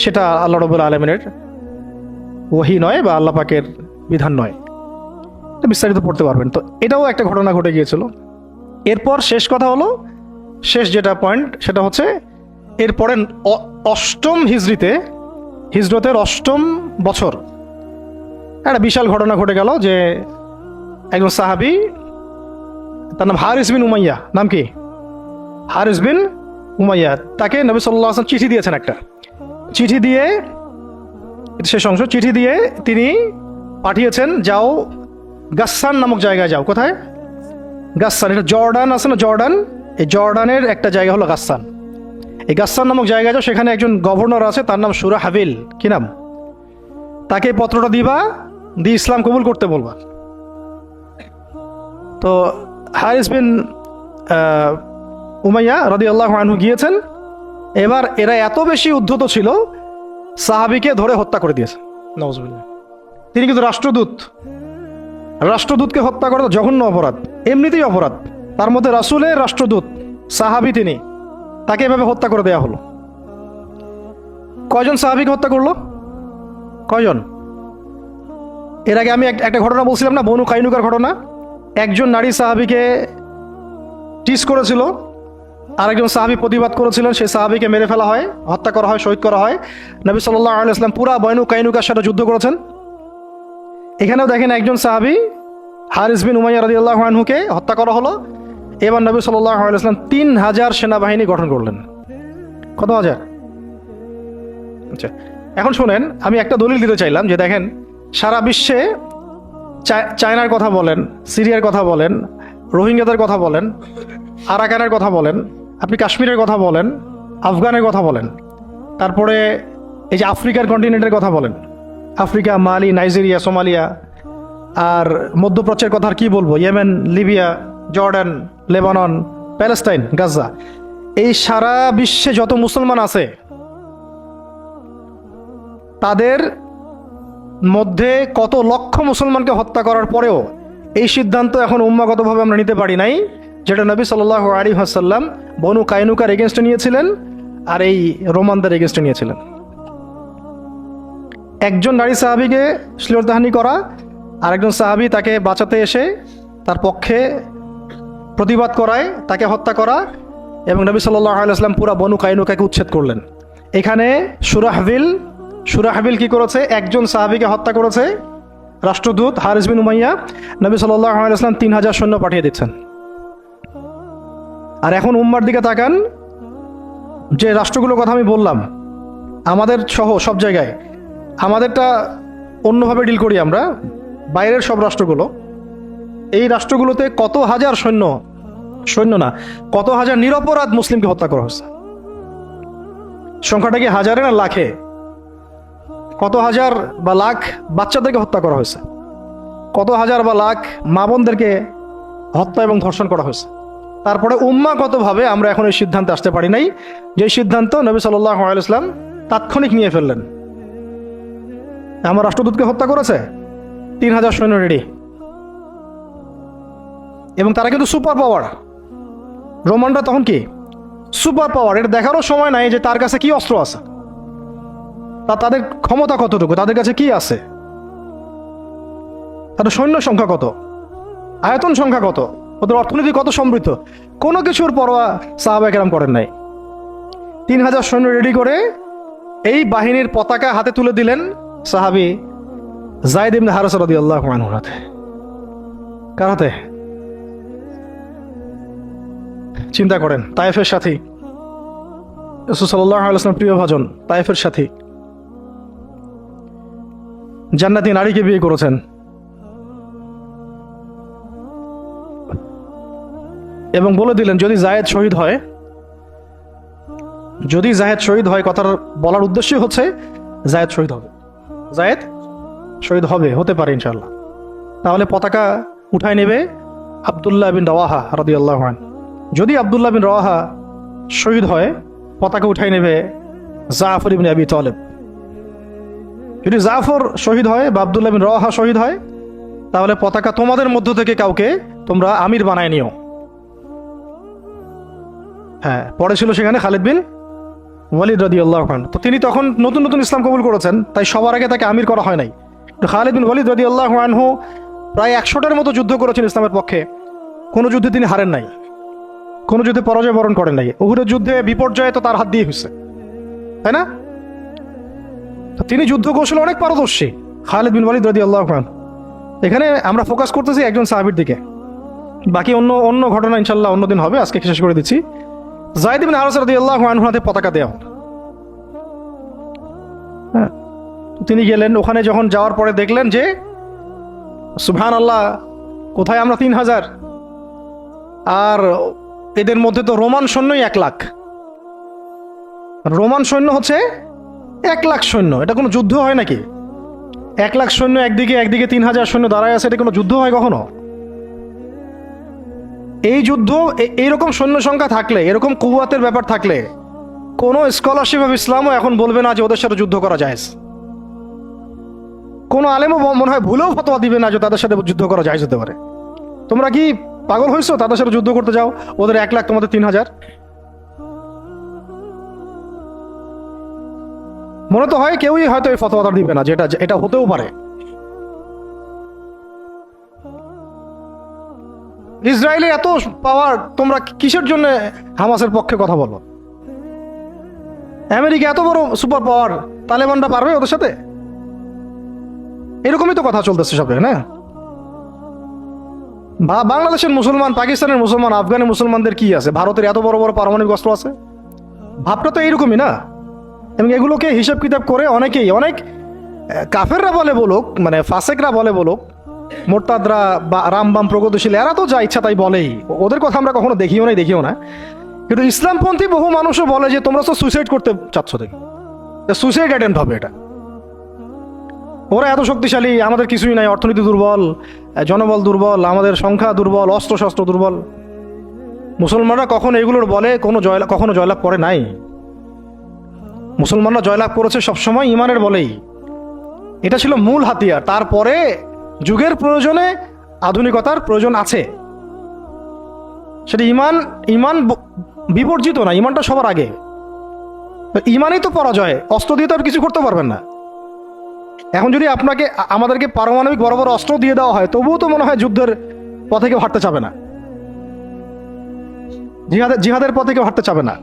সেটা আল্লাহ রাব্বুল আলামিনের ওহী নয় বা আল্লাহ পাকের বিধান নয়। বিস্তারিত পড়তে পারবেন। তো এটাও একটা ঘটনা ঘটে গিয়েছিল। এরপর শেষ কথা হলো, শেষ যেটা পয়েন্ট সেটা হচ্ছে এরপরে অষ্টম হিজরতের অষ্টম বছর একটা বিশাল ঘটনা ঘটে গেল যে একজন সাহাবী, তার নাম হারিস বিন উমাইয়া, নাম কি? হারিস বিন উমাইয়া, তাকে নবী সাল্লাল্লাহু আলাইহি ওয়াসাল্লাম চিঠি দিয়েছেন একটা। চিঠি দিয়ে, শেষ অংশ, চিঠি দিয়ে তিনি পাঠিয়েছেন, যাও গাসসান নামক জায়গায় যাও। কোথায়? গাসসান, এটা জর্ডান আছে না, জর্ডান, এই জর্ডানের একটা জায়গা হলো গাসসান। এই গাসসান নামক জায়গায় যাও, সেখানে একজন গভর্নর আছে, তার নাম সুরাহাবিল, কি নাম? তাকে পত্রটা দিবা, দিয়ে ইসলাম কবুল করতে বলবা। তো হারিস বিন উমাইয়া রাদিয়াল্লাহু আনহু গিয়েছেন। এবার এরা এত বেশি উদ্ধত ছিল, সাহাবীকে ধরে হত্যা করে দিয়েছে। নাউজুবিল্লাহ। তিনি কিন্তু রাষ্ট্রদূতকে হত্যা করা জঘন্য অপরাধ, এমনিতেই অপরাধ, তার মধ্যে রাসূলের রাষ্ট্রদূত সাহাবী, তিনি, তাকে এভাবে হত্যা করে দেয়া হলো। কয়জন সাহাবীকে হত্যা করলো? কয়জন? এর আগে আমি একটা ঘটনা বলছিলাম না, বনু কাইনুকার ঘটনা। একজন নারী সাহাবীকে টিস করেছিল, আরেকজন সাহাবী প্রতিবাদ করেছিলেন, সেই সাহাবীকে মেরে ফেলা হয়, হত্যা করা হয়, শহীদ করা হয়। নবী সাল্লাল্লাহু আলাইহি ওয়াসাল্লাম পুরা বনু কাইনুকার সাথে যুদ্ধ করেছেন। এখানেও দেখেন একজন সাহাবী হারিস বিন উমাইয়া রাদিয়াল্লাহু আনহুকে হত্যা করা হলো। এবার নবী সাল্লাল্লাহু আলাইহি ওয়াসাল্লাম 3000 সেনাবাহিনী গঠন করলেন। কত হাজার? আচ্ছা, এখন শুনেন, আমি একটা দলিল দিতে চাইলাম যে দেখেন, সারা বিশ্বে চায়নার কথা বলেন, সিরিয়ার কথা বলেন, রোহিঙ্গাদের কথা বলেন, আরাকানের কথা বলেন, আপনি কাশ্মীরের কথা বলেন, আফগানের কথা বলেন, তারপরে এই যে আফ্রিকার কন্টিনেন্টের কথা বলেন, আফ্রিকা, মালি, নাইজেরিয়া, সোমালিয়া, আর মধ্যপ্রাচ্যের কথা আর কি বলবো, Yemen, Libya, Jordan, Lebanon, Palestine, Gaza, এই সারা বিশ্বে যত মুসলমান আছে তাদের মধ্যে কত লক্ষ মুসলমানকে হত্যা করার পরেও এই সিদ্ধান্ত এখন উম্মাগতভাবে আমরা নিতে পারি নাই, যেটা নবী সাল্লাল্লাহু আলাইহি ওয়াসাল্লাম বনু কাইনুকার এগেনস্টে নিয়েছিলেন আর এই রোমানদের এগেনস্টে নিয়েছিলেন। একজন নারী সাহাবীকে শ্লীলতাহানি করা, আরেকজন সাহাবী তাকে বাঁচাতে এসে তার পক্ষে প্রতিবাদ করায় তাকে হত্যা করা, এবং নবী সাল্লাল্লাহু আলাইহি ওয়াসাল্লাম পুরা বনু কাইনুকাকে উচ্ছেদ করলেন। এখানে সুরাহবিল কি করেছে? একজন সাহাবীকে হত্যা করেছে, রাষ্ট্রদূত হারিস বিন উমাইয়া। নবী সাল্লাল্লাহু আলাইহি ওয়াসাল্লাম 3000 সৈন্য পাঠিয়ে দিচ্ছেন। আর এখন উম্মার দিকে তাকান, যে রাষ্ট্রগুলোর কথা আমি বললাম আমাদের সহ সব জায়গায়, আমাদেরটা অন্যভাবে ডিল করি আমরা, বাইরের সব রাষ্ট্রগুলো, এই রাষ্ট্রগুলোতে কত হাজার সৈন্য না, কত হাজার নিরপরাধ মুসলিমকে হত্যা করা হয়েছে। সংখ্যাটা কি হাজারে না লাখে? কত হাজার বা লাখ বাচ্চাদেরকে হত্যা করা হয়েছে, কত হাজার বা লাখ মা বোনদেরকে হত্যা এবং ধর্ষণ করা হয়েছে। তারপরে উম্মাগতভাবে আমরা এখন এই সিদ্ধান্তে আসতে পারি নাই, যে সিদ্ধান্ত নবী সাল্লাল্লাহু আলাইহি ওয়াসাল্লাম তাৎক্ষণিক নিয়ে ফেললেন। আমার রাষ্ট্রদূতকে হত্যা করেছে, 3000 সৈন্য রেডি, এবং তারা কিন্তু সুপার পাওয়ার। রোমানরা তখন কি সুপার পাওয়ার, এটা দেখারও সময় নাই যে তার কাছে কি অস্ত্র আছে, তাদের ক্ষমতা কতটুকু, তাদের কাছে কি আছে, তাদের সৈন্য সংখ্যা কত, আয়তন সংখ্যা কত, ওদের অর্থনীতি কত সমৃদ্ধ, কোনো কিছুর পরোয়া সাহাবায়ে কেরাম করেন নাই। 3000 সৈন্য রেডি করে এই বাহিনীর পতাকা হাতে তুলে দিলেন সাহাবী যায়েদ ইবনে হারেসা রাদিয়াল্লাহু আনহুর হাতে। কার হাতে? চিন্তা করেন, তায়েফের সাথী, রাসূল সাল্লাল্লাহু আলাইহি ওয়াসাল্লাম প্রিয় ভাজন, তায়েফের সাথী, জান্নাতি নারীকে বিয়ে করেছেন, এবং বলে দিলেন যদি জায়েদ শহীদ হয়, যদি জায়েদ শহীদ হয়, কথার বলার উদ্দেশ্য হচ্ছে জায়েদ শহীদ হবে, জায়েদ শহীদ হবে, হতে পারে ইনশাআল্লাহ, তাহলে পতাকা উঠায় নেবে আব্দুল্লাহ বিন রাওয়াহা রাদিয়াল্লাহু আনহু। যদি আব্দুল্লাহ বিন রাওয়াহা শহীদ হয়, পতাকা উঠাই নেবে জাফর ইবনে আবি তালেব। যদি জাফর শহীদ হয় বা আব্দুল্লাহ বিন রাওয়াহা শহীদ হয়, তাহলে পতাকা তোমাদের মধ্য থেকে কাউকে তোমরা আমির বানায় নিও। হ্যাঁ, পরে ছিল সেখানে খালিদ বিন ওয়ালিদ রাদিয়াল্লাহু আনহু। তো তিনি তখন নতুন নতুন ইসলাম কবুল করেছেন, তাই সবার আগে তাকে আমির করা হয় নাই। খালিদ বিন ওয়ালিদ রাদিয়াল্লাহু আনহু প্রায় 100টার মতো যুদ্ধ করেছেন ইসলামের পক্ষে, কোনো যুদ্ধে তিনি হারেন নাই, কোনো যুদ্ধে পরাজয় বরণ করেন নাই। উহুদের যুদ্ধে বিপর্যয় তো তার হাত দিয়ে হয়েছে, তাই না? তো তিনি যুদ্ধ কৌশলে অনেক পারদর্শী খালিদ বিন ওয়ালিদ রাদিয়াল্লাহু আনহু। এখানে আমরা ফোকাস করতেছি একজন সাহাবীর দিকে, বাকি অন্য ঘটনা ইনশাআল্লাহ অন্যদিন হবে, আজকে শেষ করে দিচ্ছি। যায়েদ ইবনে হারেসা রাদিয়াল্লাহু আনহুর হাতে পতাকা দেওয়া হলো। হ্যাঁ, তিনি গেলেন ওখানে, যখন যাওয়ার পরে দেখলেন যে সুবহানাল্লাহ, কোথায় আমরা 3000, আর এদের মধ্যে তো রোমান সৈন্যই 1 লাখ। রোমান সৈন্য হচ্ছে 1 লাখ সৈন্য, এটা কোনো যুদ্ধ হয় নাকি? 1 লাখ সৈন্য একদিকে, একদিকে 3000 সৈন্য দাঁড়ায় আছে, এটা কোনো যুদ্ধ হয় কখনো? এই যুদ্ধ, এইরকম সৈন্য সংখ্যা থাকলে, এরকম কুওয়াতের ব্যাপার থাকলে, কোনো স্কলারশিপ অফ ইসলামও এখন বলবে না যে ওদের সাথে যুদ্ধ করা যায়। কোনো আলেমও মনে হয় ভুলেও ফতোয়া দিবে না যে তাদের সাথে যুদ্ধ করা যায় হতে পারে। তোমরা কি পাগল হয়েছো? তাদের সাথে যুদ্ধ করতে যাও, ওদের 1 লাখ, তোমাদের 3000। মনে তো হয় কেউই হয়তো এই ফতোয়াটা দিবে না যে এটা হতেও পারে। ইসরায়েলে এত পাওয়ার, তোমরা কিসের জন্য হামাসের পক্ষে কথা বলো? আমেরিকা এত বড় সুপার পাওয়ার, তালেবানরা পারবে ওদের সাথে? এরকমই তো কথা চলতেছে সবে, না? বাংলাদেশের মুসলমান, পাকিস্তানের মুসলমান, আফগানের মুসলমানদের কি আছে? ভারতের এত বড় বড় পারমাণবিক অস্ত্র আছে। ভাবটা তো এইরকমই না? এবং এগুলোকে হিসাব কিতাব করে অনেকেই, অনেক কাফেররা বলে বলুক, মানে ফাসেকরা বলে বলুক, মোরতাদরা বা রামবাম প্রগতিশীল, এরা তো যা ইচ্ছা তাই বলেই, ওদের কথা আমরা কখনো দেখিও না। কিন্তু ইসলামপন্থী বহু মানুষও বলে যে তোমরা তো সুইসাইড করতে চাচ্ছ, দেখি সুইসাইড অ্যাটেম্প্ট হবে এটা। ওরা এত শক্তিশালী, আমাদের কিছুই নাই, অর্থনীতি দুর্বল, জনবল দুর্বল, আমাদের সংখ্যা দুর্বল, অস্ত্রশস্ত্র দুর্বল। মুসলমানরা কখনো এগুলোর বলে কখনো জয়লাভ করে নাই। মুসলমানরা জয়লাভ করেছে সবসময় ইমানের বলেই, এটা ছিল মূল হাতিয়ার। তারপরে যুগের প্রয়োজনে আধুনিকতার প্রয়োজন আছে, সেটা ইমান বিবর্জিত না, ইমানটা সবার আগে। ইমানই তো পরাজয়, অস্ত্র দিয়ে তো আর কিছু করতে পারবেন না। এখন যদি আমাদেরকে পারমাণবিক বড় বড় অস্ত্র দিয়ে দেওয়া হয়, তবুও তো মনে হয় যুদ্ধের পথে কেউ হাঁটতে চাবে না, জিহাদের পথে কেউ হাঁটতে চাবে না,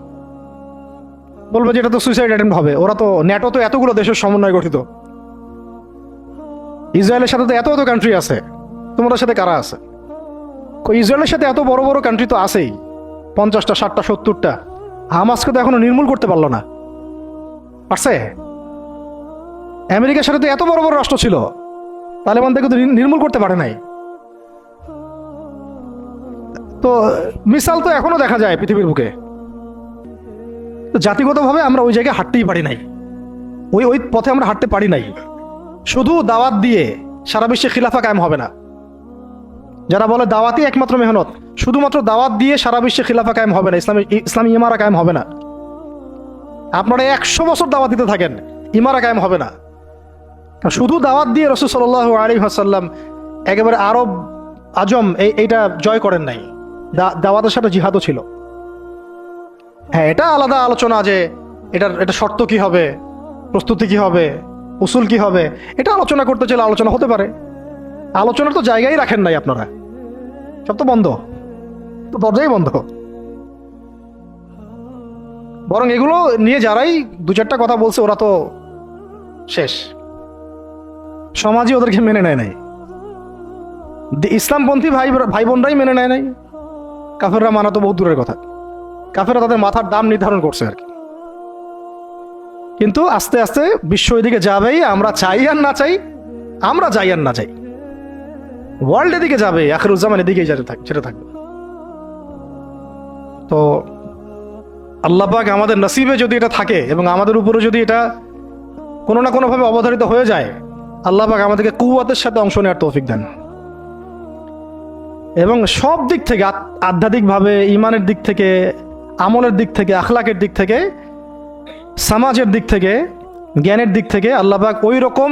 বলবে যে এটা তো সুইসাইড অ্যাটেম্প্ট হবে। ওরা তো, ন্যাটো তো এতগুলো দেশের সমন্বয় গঠিত, ইসরায়েলের সাথে তো এত কান্ট্রি আছে, তোমাদের সাথে কারা আছে? ইসরায়েলের সাথে এত বড় বড় কান্ট্রি তো আছেই, 50টা, 60টা, 70টা। হামাসকে তো এখনো নির্মূল করতে পারলো না। পারছে? আমেরিকার সাথে তো এত বড় বড় রাষ্ট্র ছিল, তালেবানদেরকে তো নির্মূল করতে পারে নাই। তো মিসাল তো এখনো দেখা যায় পৃথিবীর বুকে। তো জাতিগতভাবে আমরা ওই জায়গায় হাঁটতেই পারি নাই, ওই ওই পথে আমরা হাঁটতে পারি নাই। শুধু দাওয়াত দিয়ে সারা বিশ্বে খিলাফা কায়েম হবে না। যারা বলে দাওয়াতই একমাত্র মেহনত, শুধুমাত্র দাওয়াত দিয়ে সারা বিশ্বে খিলাফা কায়েম হবে না, ইসলামী ইমারা কায়েম হবে না। আপনারা 100 বছর দাওয়াত দিতে থাকেন, ইমারা কায়েম হবে না। শুধু দাওয়াত দিয়ে রাসূল সাল্লাল্লাহু আলাইহি ওয়াসাল্লাম একেবারে আরব আজম এইটা জয় করেন নাই। দাওয়াতের সাথে জিহাদও ছিল। হ্যাঁ, এটা আলাদা আলোচনা যে এটা শর্ত কি হবে, প্রস্তুতি কি হবে, উসুল কি হবে, এটা আলোচনা করতে চাইলে আলোচনা হতে পারে। আলোচনার তো জায়গায় রাখেন নাই আপনারা, সব তো বন্ধ, তো দরজাই বন্ধ। বরং এগুলো নিয়ে যারাই 2-4টা কথা বলছে ওরা তো শেষ, সমাজই ওদেরকে মেনে নেয় নাই। ইসলামপন্থী ভাই বোনরাই মেনে নেয় নাই, কাফেররা মানা তো বহুত দূরের কথা। কাফেররা তাদের মাথার দাম নির্ধারণ করছে আর কি। কিন্তু আস্তে আস্তে বিশ্ব এদিকে যাবেই, আমরা চাই আর না চাই, আমরা চাই আর না চাই, ওয়ার্ল্ড এদিকে যাবে, আখিরুজ্জামান এদিকেই যেতে থাকবে। তো আল্লাহ পাক আমাদের নসিবে যদি এটা থাকে এবং আমাদের উপরে যদি এটা কোনো না কোনোভাবে অবধারিত হয়ে যায়, আল্লাহ পাক আমাদেরকে কুওয়াতের সাথে অংশ নেওয়ার তৌফিক দেন। এবং সব দিক থেকে, আধ্যাত্মিকভাবে, ইমানের দিক থেকে, আমলের দিক থেকে, আখলাকের দিক থেকে, সমাজের দিক থেকে, জ্ঞানের দিক থেকে আল্লাহ পাক ওই রকম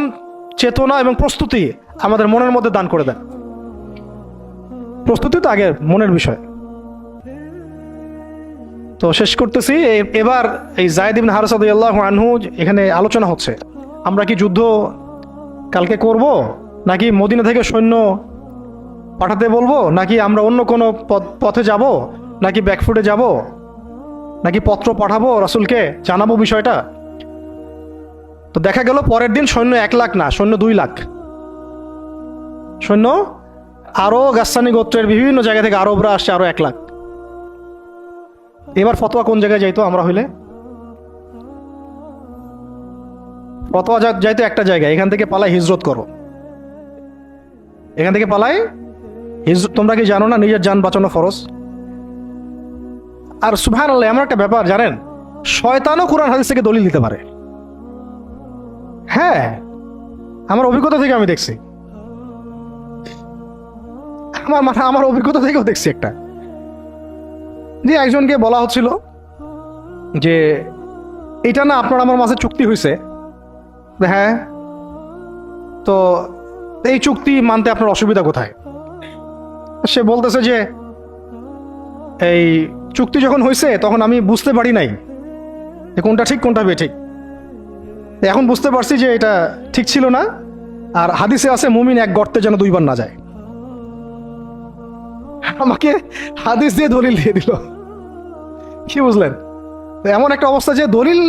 চেতনা এবং প্রস্তুতি আমাদের মনের মধ্যে দান করে দেন। প্রস্তুতি তো আগে মনের বিষয়। তো শেষ করতেছি, এবার এই যায়েদ ইবনে হারেসা রাদিয়াল্লাহু আনহু এখানে আলোচনা হচ্ছে, আমরা কি যুদ্ধ কালকে করব, নাকি মদিনা থেকে সৈন্য পাঠাতে বলবো, নাকি আমরা অন্য কোনো পথে যাব, নাকি ব্যাকফুটে যাব, নাকি পত্র পাঠাবো রাসূলকে জানাবো বিষয়টা। তো দেখা গেল পরের দিন সৈন্য 1 লাখ না, সৈন্য 2 লাখ সৈন্য, আরো গাসসানি গোত্রের বিভিন্ন জায়গা থেকে আরবরা আসছে, আরো 1 লাখ। এবার ফতোয়া কোন জায়গায় যাইতো? আমরা হইলে ফতোয়া যাইতো একটা জায়গায়, এখান থেকে পালাই হিজরত করো, এখান থেকে পালাই হিজরত। তোমরা কি জানো না নিজের জান বাঁচানো ফরজ? আর সুবহানাল্লাহ, এমন একটা ব্যাপার জানেন, শয়তানও কোরআন হাদিস থেকে দলিল দিতে পারে। হ্যাঁ, আমার অভিজ্ঞতা থেকে আমি দেখছি, আমার অভিজ্ঞতা থেকেও দেখছি একটা, যে একজনকে বলা হচ্ছিল যে এটা না আপনার আমার মাঝে চুক্তি হয়েছে। হ্যাঁ, তো এই চুক্তি মানতে আপনার অসুবিধা কোথায়? সে বলতেছে যে এই চুক্তি যখন হয়েছে তখন আমি বুঝতে পারি নাই যে কোনটা ঠিক কোনটা বেঠিক। এখন বুঝতে পারছি যে এটা ঠিক ছিল না, আর হাদিসে আছে মুমিন এক গর্তে যেন 2 বার না যায়। আমাকে হাদিস দিয়ে দলিল দিয়ে দিল, কি বুঝলেন? তো এমন একটা অবস্থা যে দলিল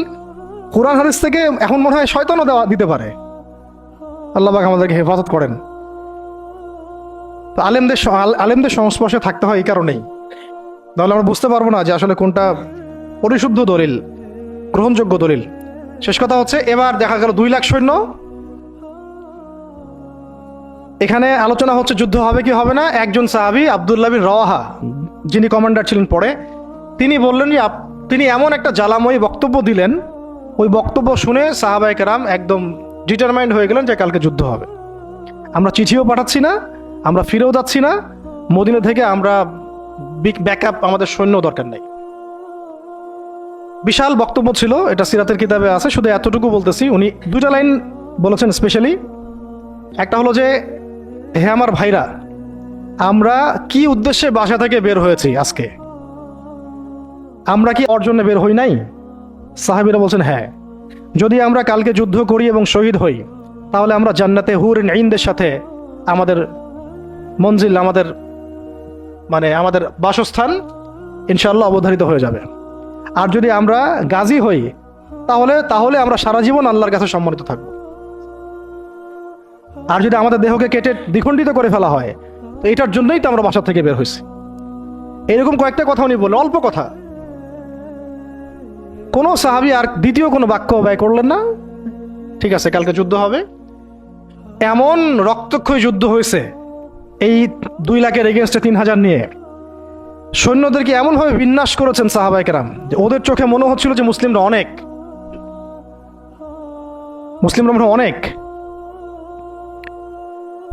কোরআন হাদিস থেকে এখন মনে হয় শয়তানও দিতে পারে। আল্লাহ পাক আমাদেরকে হেফাজত করেন। তো আলেমদের সংস্পর্শে থাকতে হয় এই কারণেই, তাহলে আমরা বুঝতে পারবো না যে আসলে কোনটা পরিশুদ্ধ দলিল, গ্রহণযোগ্য দলিল। শেষ কথা হচ্ছে, এবার দেখা গেল 2 লাখ সৈন্য। এখানে আলোচনা হচ্ছে যুদ্ধ হবে কি হবে না। একজন সাহাবী আব্দুল্লাহ বিন রওয়াহা, যিনি কমান্ডার ছিলেন পরে, তিনি বললেন যে তিনি এমন একটা জ্বালাময়ী বক্তব্য দিলেন, ওই বক্তব্য শুনে সাহাবায়ে কেরাম একদম ডিটারমাইন্ড হয়ে গেলেন যে কালকে যুদ্ধ হবে। আমরা চিঠিও পাঠাচ্ছি না, আমরা ফিরেও যাচ্ছি না, মদিনা থেকে আমরা ব্যাকআপ, আমাদের সৈন্য দরকার নেই। বিশাল বক্তব্য ছিল, এটা সিরাতের কিতাবে আছে। শুধু এতটুকু বলতেছি, উনি 2টা লাইন বলেছেন স্পেশালি। একটা হলো যে, হে আমার ভাইরা, আমরা কি উদ্দেশ্যে বাসা থেকে বের হয়েছি আজকে? আমরা কি অর্জনে বের হই নাই? সাহাবীরা বলছেন হ্যাঁ। যদি আমরা কালকে যুদ্ধ করি এবং শহীদ হই, তাহলে আমরা জান্নাতে হুরুন ঈনদের সাথে আমাদের মঞ্জিল, আমাদের বাসস্থান ইনশাআল্লাহ অবধারিত হয়ে যাবে। আর যদি আমরা গাজী হই, তাহলে আমরা সারা জীবন আল্লাহর কাছে সম্মানিত থাকব। আর যদি আমাদের দেহকে কেটে দ্বিখণ্ডিত করে ফেলা হয়, তো এটার জন্যই তো আমরা বাসা থেকে বের হয়েছি। এরকম কয়েকটা কথা উনি বললেন, অল্প কথা। কোনো সাহাবী আর দ্বিতীয় কোনো বাক্য ব্যয় করলেন না। ঠিক আছে, কালকে যুদ্ধ হবে। এমন রক্তক্ষয়ী যুদ্ধ হয়েছে, এই 2 লাখের এগেনস্টে 3000 নিয়ে সৈন্যদেরকে এমনভাবে বিন্যাস করেছেন সাহাবায়ে কেরাম যে ওদের চোখে মনে হচ্ছিল যে মুসলিমরা অনেক।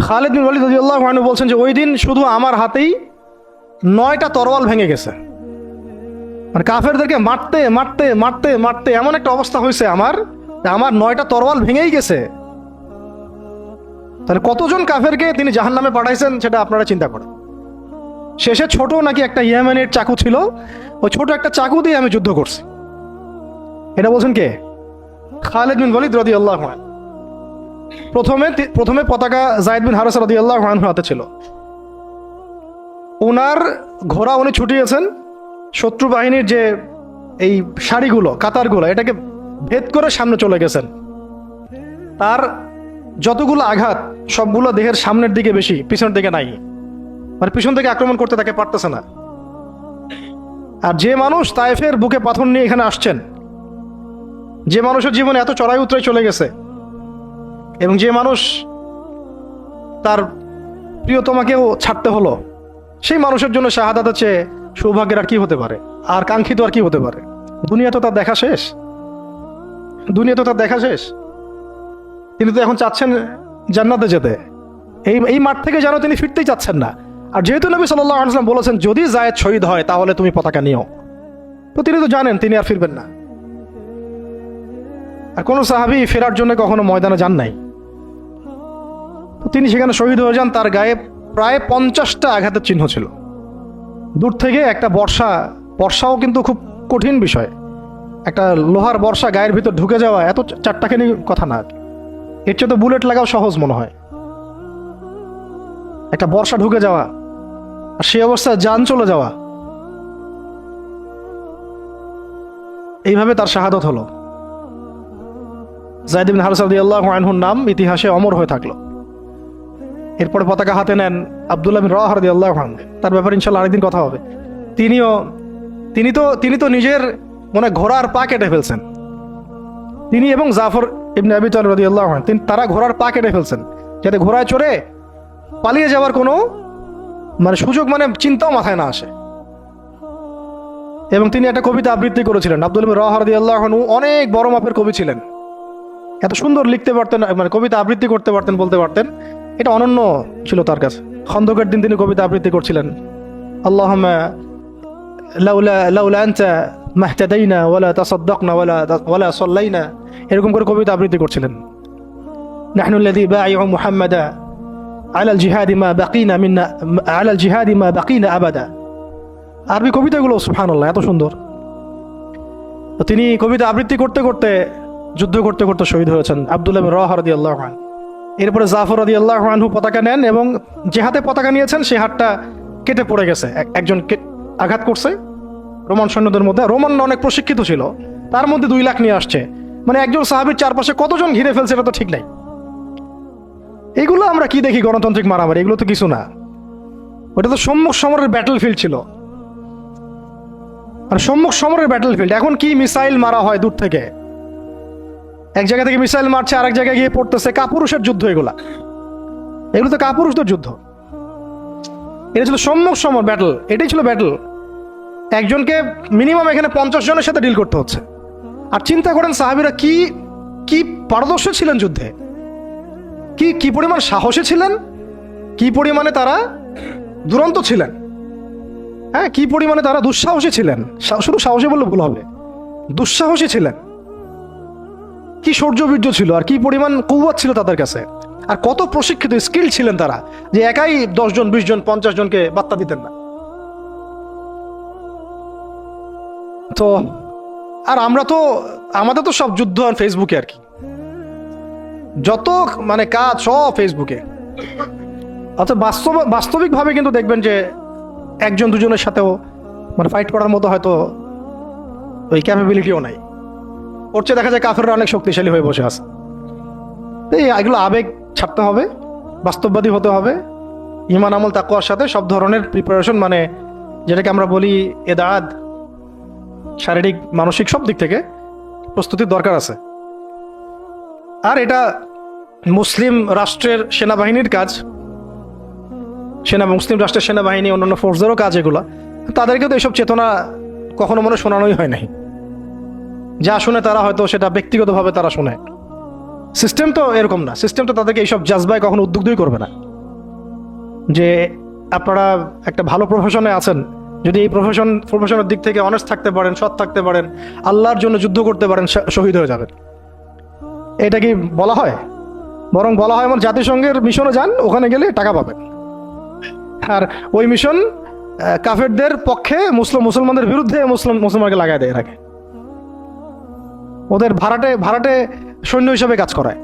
খালিদ বিন ওয়ালিদ রাদিয়াল্লাহু আনহু বলছেন যে ওই দিন শুধু আমার হাতেই 9টা তরোয়াল ভেঙে গেছে। মানে কাফেরদেরকে মারতে মারতে মারতে মারতে এমন একটা অবস্থা হয়েছে আমার 9টা তরোয়াল ভেঙেই গেছে। তাহলে কতজন কাফেরকে তিনি জাহান্নামে পাঠাইছেন সেটা আপনারা চিন্তা করেন। শেষে ছোট নাকি একটা ইয়েমেনের চাকু ছিল, ওই ছোট একটা চাকু দিয়ে আমি যুদ্ধ করছি। এটা বলছেন কে? খালিদ বিন ওয়ালিদ রাদিয়াল্লাহু আনহু। প্রথমে পতাকা যায়েদ বিন হারেসা রাদিয়াল্লাহু আনহুর হাতে ছিল। ওনার ঘোড়া উনি ছুটিয়েছেন, শত্রু বাহিনীর যে এই সারিগুলো কাতারগুলো এটাকে ভেদ করে সামনে চলে গেছেন। তার যতগুলো আঘাত সবগুলো দেহের সামনের দিকে বেশি, পিছনের দিকে নাই। মানে পিছন থেকে আক্রমণ করতে তাকে পারতেছে না। আর যে মানুষ তায়েফের বুকে পাথর নিয়ে এখানে আসছেন, যে মানুষের জীবনে এত চড়াই উতরাই চলে গেছে, এবং যে মানুষ তার প্রিয়তমাকেও ছাড়তে হলো, সেই মানুষের জন্য শাহাদাত চেয়ে সৌভাগ্যের আর কি হতে পারে, আর কাঙ্ক্ষিত আর কি হতে পারে? দুনিয়া তো তার দেখা শেষ। তিনি তো এখন চাচ্ছেন জান্নাতে যেতে। এই মাঠ থেকে যেন তিনি ফিরতেই চাচ্ছেন না। আর যেহেতু নবী সাল্লাল্লাহু আলাইহি ওয়াসাল্লাম বলেছেন যদি যায়েদ শহীদ হয় তাহলে তুমি পতাকা নিও, তো তিনি তো জানেন তিনি আর ফিরবেন না। আর কোনো সাহাবী ফেরার জন্য কখনো ময়দানে যান নাই। তো তিনি সেখানে শহীদ হয়ে যান। তার গায়ে প্রায় 50টা আঘাতের চিহ্ন ছিল। দূর থেকে একটা বর্ষাও কিন্তু খুব কঠিন বিষয়। একটা লোহার বর্ষা গায়ের ভিতর ঢুকে যাওয়া এত চারটাখানি কথা না, এর চেয়ে তো বুলেট লাগাও সহজ মনে হয়। একটা বর্ষা ঢুকে যাওয়া আর সেই অবস্থায় জান চলে যাওয়া, এইভাবে তার শাহাদত হলো। যায়েদ বিন হারেসা রাদিয়াল্লাহু আনহুর নাম ইতিহাসে অমর হয়ে থাকলো। এরপরে পতাকা হাতে নেন আব্দুল্লাহ বিন রাওয়াহা রাদিয়াল্লাহু আনহু। তার ব্যাপারে ইনশাআল্লাহ আরেকদিন কথা হবে। তিনি তো নিজের মনে ঘোড়ার পা কেটে ফেলছেন। তিনি এবং জাফর ইবনে আবি তালিব রাদিয়াল্লাহু আনহু তারা ঘোড়ার পা কেটে ফেলছেন, যাতে ঘোড়ায় চড়ে পালিয়ে যাওয়ার কোনো সুযোগ চিন্তাও মাথায় না আসে। এবং তিনি একটা কবিতা আবৃত্তি করেছিলেন। আব্দুল্লাহ বিন রাওয়াহা রাদিয়াল্লাহু আনহু অনেক বড় মাপের কবি ছিলেন। এত সুন্দর লিখতে পারতেন, কবিতা আবৃত্তি করতে পারতেন, বলতে পারতেন। এটা অনন্য ছিল তার কাছে। খন্দকের দিন তিনি কবিতা আবৃত্তি করছিলেন। আল্লাহুম্মা লাউলা আনতা মাহতাদাইনা ওয়ালা তাসাদদাকনা ওয়ালা সাল্লাইনা, এরকম করে কবিতা আবৃত্তি করছিলেন। নাহনু আল্লাযী বায়ু মুহাম্মাদা আলাল জিহাদি মা বাকিনা মিন্না আলাল জিহাদি মা বাকিনা আবাদা। আরবি কবিতাগুলো সুবহানাল্লাহ এত সুন্দর। তো তিনি কবিতা আবৃত্তি করতে করতে যুদ্ধ করতে করতে শহীদ হয়েছেন আব্দুল্লাহ বিন রাওয়াহা রাদিয়াল্লাহু আনহু। এরপরে জাফর রাদিয়াল্লাহু আনহু পতাকা নেন এবং যে হাতে পতাকা নিয়েছেন সেই হাতটা কেটে পড়ে গেছে। একজন আঘাত করছে রোমান সৈন্যদের মধ্যে। রোমানরা অনেক প্রশিক্ষিত ছিল, তার মধ্যে 2 লাখ নিয়ে আসছে। একজন সাহাবীর চারপাশে কতজন ঘিরে ফেলছে এটা তো ঠিক নাই। এগুলো আমরা কি দেখি গণতান্ত্রিক মারামারি, এগুলো তো কিছু না। ওটা তো সম্মুখ সমরের ব্যাটল ফিল্ড ছিল। আর সম্মুখ সমরের ব্যাটল ফিল্ড এখন কি মিসাইল মারা হয় দূর থেকে, এক জায়গা থেকে মিসাইল মারছে আরেক জায়গায় গিয়ে পড়তেছে। কাপুরুষের যুদ্ধ এগুলো তো কাপুরুষদের যুদ্ধ। এটা ছিল সম্মুখ সমর ব্যাটল, এটাই ছিল ব্যাটল। একজনকে মিনিমাম এখানে 50 জনের সাথে ডিল করতে হচ্ছে। আর চিন্তা করেন সাহাবীরা কি পারদর্শী ছিলেন যুদ্ধে, কি পরিমাণ সাহসী ছিলেন, কি পরিমাণে তারা দুরন্ত ছিলেন, হ্যাঁ, কি পরিমাণে তারা দুঃসাহসী ছিলেন। শুধু সাহসী বললে ভুল হবে, দুঃসাহসী ছিলেন। কি শৌর্যবীর্য ছিল আর কি পরিমাণ কুওয়াত ছিল তাদের কাছে। আর কত প্রশিক্ষিত স্কিল ছিলেন তারা, যে একাই 10 জন 20 জন 50 জনকে বার্তা দিতেন না। তো আর আমাদের তো সব যুদ্ধ আর ফেসবুকে, আর কি যত কাজ সব ফেসবুকে। অর্থাৎ বাস্তবিকভাবে কিন্তু দেখবেন যে 1 2 জনের সাথেও ফাইট করার মতো হয়তো ওই ক্যাপাবিলিটিও নাই। ওর চেয়ে দেখা যায় কাফেররা অনেক শক্তিশালী হয়ে বসে আছে। এগুলো আবেগ ছাড়তে হবে, বাস্তববাদী হতে হবে। ঈমান আমল তাকওয়ার সাথে সব ধরনের প্রিপারেশন যেটাকে আমরা বলি এদাদ, শারীরিক মানসিক সব দিক থেকে প্রস্তুতির দরকার আছে। আর এটা মুসলিম রাষ্ট্রের সেনাবাহিনীর কাজ, মুসলিম রাষ্ট্রের সেনাবাহিনী, অন্যান্য ফোর্সদেরও কাজ এগুলা। তাদেরকে তো এইসব চেতনা কখনো মনে শোনানোই হয় নাই। যা শুনে তারা হয়তো সেটা ব্যক্তিগতভাবে তারা শোনে। সিস্টেম তো এরকম না, সিস্টেম তো তাদেরকে এইসব জাজবায় কখনো উদ্বুদ্ধই করবে না যে আপনারা একটা ভালো প্রফেশনে আছেন, যদি এই প্রফেশনের দিক থেকে অনেস্ট থাকতে পারেন, সৎ থাকতে পারেন, আল্লাহর জন্য যুদ্ধ করতে পারেন, শহীদ হয়ে যাবেন। এটা কি বলা হয়? বরং বলা হয় আমার জাতিসংঘের মিশনে যান, ওখানে গেলে টাকা পাবেন। আর ওই মিশন কাফেরদের পক্ষে, মুসলমানদের বিরুদ্ধে মুসলমানকে লাগায় দেয়, রাখে ওদের ভাড়াটে সৈন্য হিসেবে কাজ করায়।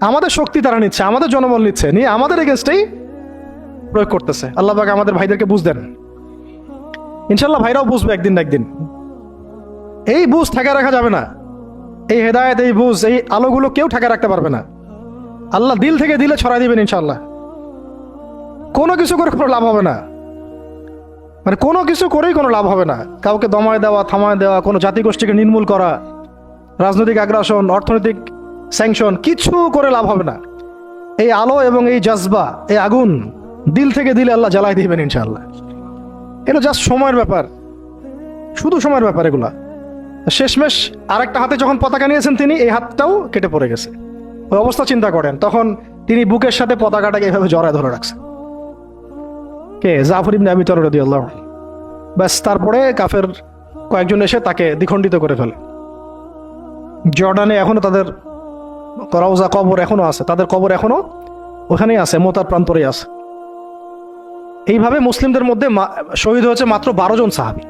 আমাদের শক্তি তারা নিচ্ছে, আমাদের জনবল নিচ্ছে, নিয়ে আমাদের এগেনস্টেই প্রয়োগ করতেছে। আল্লাহ পাক আমাদের ভাইদেরকে বুঝ দেন, ইনশাল্লাহ ভাইরাও বুঝবে একদিন না একদিন। এই বুঝ ঠেকা রাখা যাবে না, এই হেদায়েত, এই বুঝ, এই আলোগুলো কেউ ঠেকা রাখতে পারবে না। আল্লাহ দিল থেকে দিলে ছড়াই দিবেন ইনশাল্লাহ। কোনো কিছু করে কোনো লাভ হবে না, মানে কোনো কিছু করেই কোনো লাভ হবে না। কাউকে দমায় দেওয়া, থামায় দেওয়া, কোনো জাতিগোষ্ঠীকে নির্মূল করা, রাজনৈতিক আগ্রাসন, অর্থনৈতিক স্যাংশন, কিছু করে লাভ হবে না। এই আলো এবং এই জজবা, এই আগুন দিল থেকে দিলে আল্লাহ জ্বালাই দিবেন ইনশাআল্লাহ। এটা জাস্ট সময়ের ব্যাপার, শুধু সময়ের ব্যাপার এগুলা। শেষমেশ আরেকটা হাতে যখন পতাকা নিয়েছেন তিনি, এই হাতটাও কেটে পড়ে গেছে। ওই অবস্থা চিন্তা করেন, তখন তিনি বুকের সাথে পতাকাটাকে এভাবে জড়ায় ধরে রাখছে। কে? জাফর ইবনে আবি তালিব রাদিয়াল্লাহু আনহু। ব্যাস, তারপরে কাফের কয়েকজন এসে তাকে দ্বিখণ্ডিত করে ফেলে। জর্ডানে এখনো তাদের রওজা, কবর এখনো আছে, তাদের কবর এখনো ওখানেই আছে, মোতার প্রান্তরেই আছে। এইভাবে মুসলিমদের মধ্যে শহীদ হয়েছে মাত্র 12 জন সাহাবী।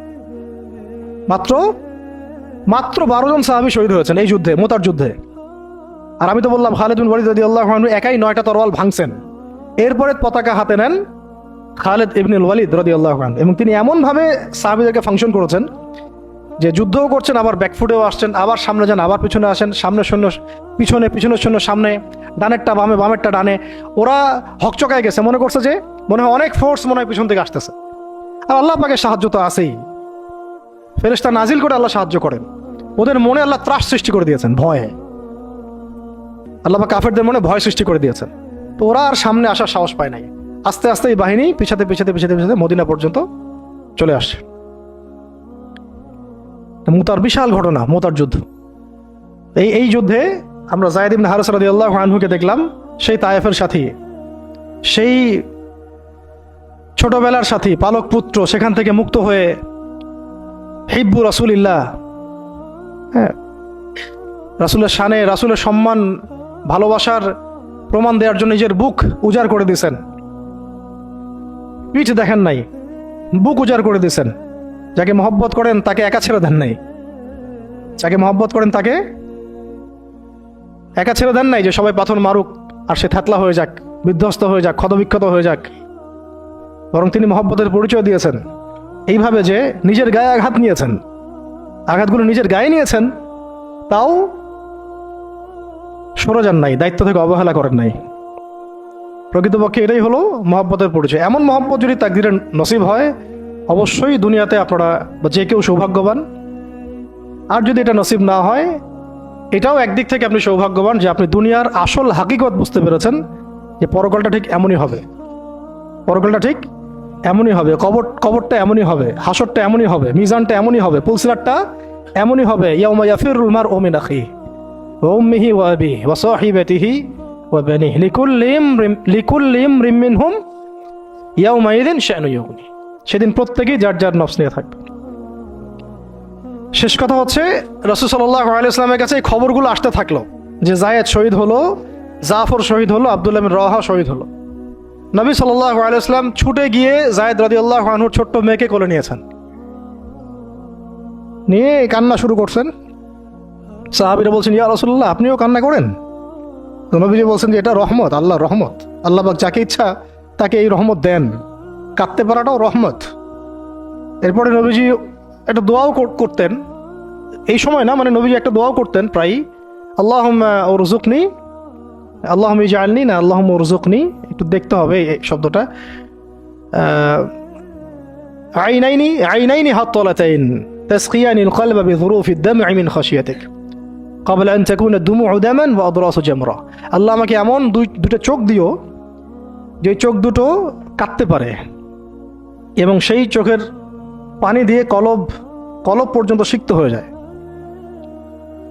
মাত্র 12 জন সাহাবী শহীদ হয়েছেন এই যুদ্ধে, মোতার যুদ্ধে। আর আমি তো বললাম খালিদ বিন ওয়ালিদ রাদিয়াল্লাহু আনহু একাই 9টা তরোয়াল ভাঙছেন। এরপরে পতাকা হাতে নেন খালিদ ইবনুল ওয়ালিদ রাদিয়াল্লাহু আনহু, এবং তিনি এমনভাবে সাহাবীদেরকে ফাংশন করেছেন যে যুদ্ধও করছেন, আবার ব্যাকফুটেও আসছেন, আবার সামনে যান, আবার পিছনে আসেন, সামনে সৈন্য পিছনে, পিছনের সৈন্য সামনে, ডানেরটা বামে, বামেরটা ডানে। ওরা হকচকায় গেছে, মনে করছে যে মনে হয় অনেক ফোর্স মনে হয় পিছন থেকে আসতেছে। আর আল্লাহ পাকের সাহায্য তো আছেই, ফেরেশতা নাজিল করে আল্লাহ সাহায্য করেন। ওদের মনে আল্লাহ ত্রাস সৃষ্টি করে দিয়েছেন, ভয়ে। আল্লাহ পাক কাফেরদের মনে ভয় সৃষ্টি করে দিয়েছেন। তো ওরা আর সামনে আসার সাহস পায় নাই। আস্তে আস্তে এই বাহিনী পিছাতে পিছাতে পিছাতে পিছাতে মদিনা পর্যন্ত চলে আসছে। মুতার বিশাল ঘটনা, মুতার যুদ্ধ। এই যুদ্ধে আমরা যায়েদ ইবনে হারিসা রাদিয়াল্লাহু আনহুকে দেখলাম, সেই তায়েফের সাথী, সেই ছোটবেলার সাথী, পালক পুত্র, সেখান থেকে মুক্ত হয়ে হিব্বু রাসূলিল্লাহ, হ্যাঁ, রাসূলের শানে, রাসূলের সম্মান, ভালোবাসার প্রমাণ দেওয়ার জন্য নিজের বুক উজাড় করে দিয়েছেন। পিঠ দেখেন নাই, বুক উজাড় করে দিয়েছেন। যাকে মহব্বত করেন তাকে একা ছেড়ে দেন নাই, যাকে মহব্বত করেন তাকে একা ছেড়ে দেন নাই যে সবাই পাথর মারুক আর সে থাতলা হয়ে যাক, বিধ্বস্ত হয়ে যাক, ক্ষতবিক্ষত হয়ে যাক। বরং তিনি মহব্বতের পরিচয় দিয়েছেন এইভাবে যে নিজের গায়ে আঘাত নিয়েছেন, আঘাতগুলো নিজের গায়ে নিয়েছেন, তাও সরে যান নাই, দায়িত্ব থেকে অবহেলা করেন নাই। প্রকৃতপক্ষে এটাই হলো মহব্বতের পরিচয়। এমন মহব্বত যদি তাকদীরে নসিব হয়, অবশ্যই দুনিয়াতে আপনারা বা যে কেউ সৌভাগ্যবান। আর যদি এটা নসিব না হয়, এটাও একদিক থেকে আপনি সৌভাগ্যবান যে আপনি দুনিয়ার আসল হাকিকত বুঝতে পেরেছেন, যে পরকালটা ঠিক এমনই হবে, পরকালটা ঠিক এমনই হবে, কবরটা এমনই হবে, হাসরটা এমনই হবে, মিজানটা এমনই হবে, পুলসিরাতটা এমনই হবে। ইয়াউমা ইয়াফিরুল মারউ মিন আখিহি ওয়া উম্মিহি ওয়া আবিহি ওয়া সাহিবাতিহি ওয়া বানিহি লিকুল্লি ইমরিন মিনহুম ইয়াউমাইযিন শা'নু ইউগনি। সেদিন প্রত্যেকেই যার যার নফস নিয়ে থাকবে। শেষ কথা হচ্ছে, রাসূল সাল্লাল্লাহু আলাইহি ওয়াসাল্লামের কাছে এই খবরগুলো আসতে থাকলো যে যায়েদ শহীদ হলো, জাফর শহীদ হলো, আব্দুল্লাহ বিন রওয়াহা শহীদ হলো। নবী সাল্লাল্লাহু আলাইহি ওয়াসাল্লাম ছুটে গিয়ে যায়েদ রাদিয়াল্লাহু আনহুর ছোট্ট মেয়েকে কোলে নিয়েছেন, নিয়ে কান্না শুরু করছেন। সাহাবীরা বলছেন, ইয়া রাসূলুল্লাহ, আপনিও কান্না করেন? তো নবীজি বলছেন যে এটা রহমত, আল্লাহর রহমত। আল্লাহ পাক যাকে ইচ্ছা তাকে এই রহমত দেন, কাঁদতে পারাটাও রহমত। এরপরে নবীজি একটা দোয়াও করতেন এই সময়, না মানে নবীজি একটা দোয়াও করতেন প্রায়ই, আল্লাহুম্মা উরযুকনি, আল্লাহুম্মা ইজআলনি, না আল্লাহুম্মা উরযুকনি, একটু দেখতে হবে এই শব্দটা। আইনাইনি হাত্তালাতাইন তাসকিয়ানিল কলবা বিযুরুফিদ দাম'i মিন খাশিয়াতিক ক্বাবলা আন তাকুনা দুমু'ু দামান ওয়া আদরাসু জামরা। আল্লাহ আমাকে এমন দুটো চোখ দিও যে চোখ দুটো কাঁদতে পারে এবং সেই চোখের পানি দিয়ে কলব পর্যন্ত সিক্ত হয়ে যায়।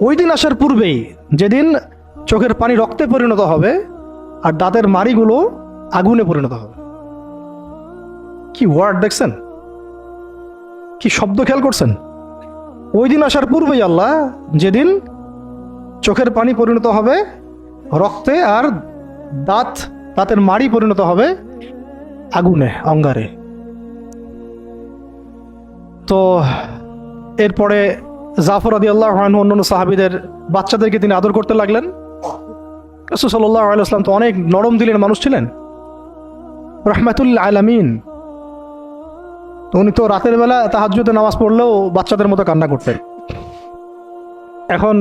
ওই দিন আসার পূর্বেই, যেদিন চোখের পানি রক্তে পরিণত হবে আর দাঁতের মাড়িগুলো আগুনে পরিণত হবে। কি ওয়ার্ড দেখছেন, কি শব্দ খেয়াল করছেন? ওই দিন আসার পূর্বেই আল্লাহ, যেদিন চোখের পানি পরিণত হবে রক্তে আর দাঁতের মাড়ি পরিণত হবে আগুনে, অঙ্গারে। তো এরপরে জাফর রাদিয়াল্লাহু আনহু অন্যান্য সাহাবীদের বাচ্চাদেরকে তিনি আদর করতে লাগলেন। রাসূল সাল্লাল্লাহু আলাইহি ওয়াসাল্লাম তো অনেক নরম দিলের মানুষ ছিলেন, রাহমাতুল আলামিন। তো উনি তো রাতের বেলা তাহাজ্জুদে নামাজ পড়লেও বাচ্চাদের মতো কান্না করতেন। এখন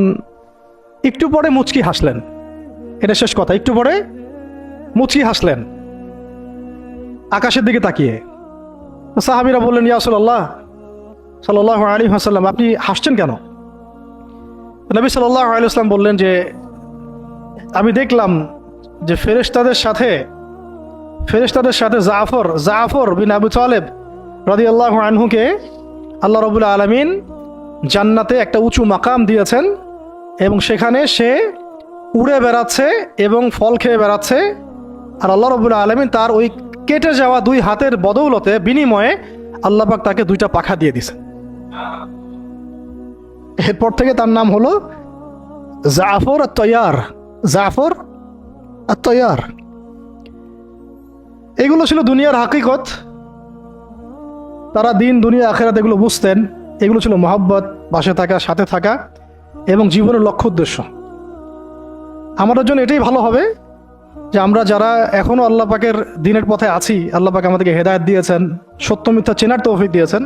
একটু পরে মুচকি হাসলেন, এটা শেষ কথা। একটু পরে মুচকি হাসলেন আকাশের দিকে তাকিয়ে। সাহাবীরা বললেন, ইয়া রাসূলুল্লাহ সাল্লাল্লাহু আলাইহি ওয়াসাল্লাম, আপনি হাসছেন কেন? নবী সাল্লাল্লাহু আলাইহি ওয়াসাল্লাম বললেন যে, আমি দেখলাম যে ফেরেশতাদের সাথে জাফর বিন আবু তালেব রাদিয়াল্লাহু আনহুকে আল্লাহ রাব্বুল আলামিন জান্নাতে একটা উঁচু মাকাম দিয়েছেন এবং সেখানে সে উড়ে বেড়াচ্ছে এবং ফল খেয়ে বেড়াচ্ছে। আর আল্লাহ রাব্বুল আলামিন তার ওই কেটে যাওয়া দুই হাতের বদৌলতে, বিনিময়ে আল্লাহ পাক তাকে দুইটা পাখা দিয়ে দিয়েছেন। এরপর থেকে তার নাম হলো জাফর আত-তাইয়ার। এগুলো ছিল দুনিয়ার হাকিকত। তারা দিন দুনিয়া আখিরাত এগুলো বুঝতেন। এগুলো ছিল মহব্বত, পাশে থাকা, সাথে থাকা এবং জীবনের লক্ষ্য উদ্দেশ্য। আমাদের জন্য এটাই ভালো হবে যে আমরা যারা এখনো আল্লাহ পাকের দিনের পথে আছি, আল্লাহ পাক আমাদেরকে হেদায়েত দিয়েছেন, সত্য মিথ্যা চেনার তৌফিক দিয়েছেন।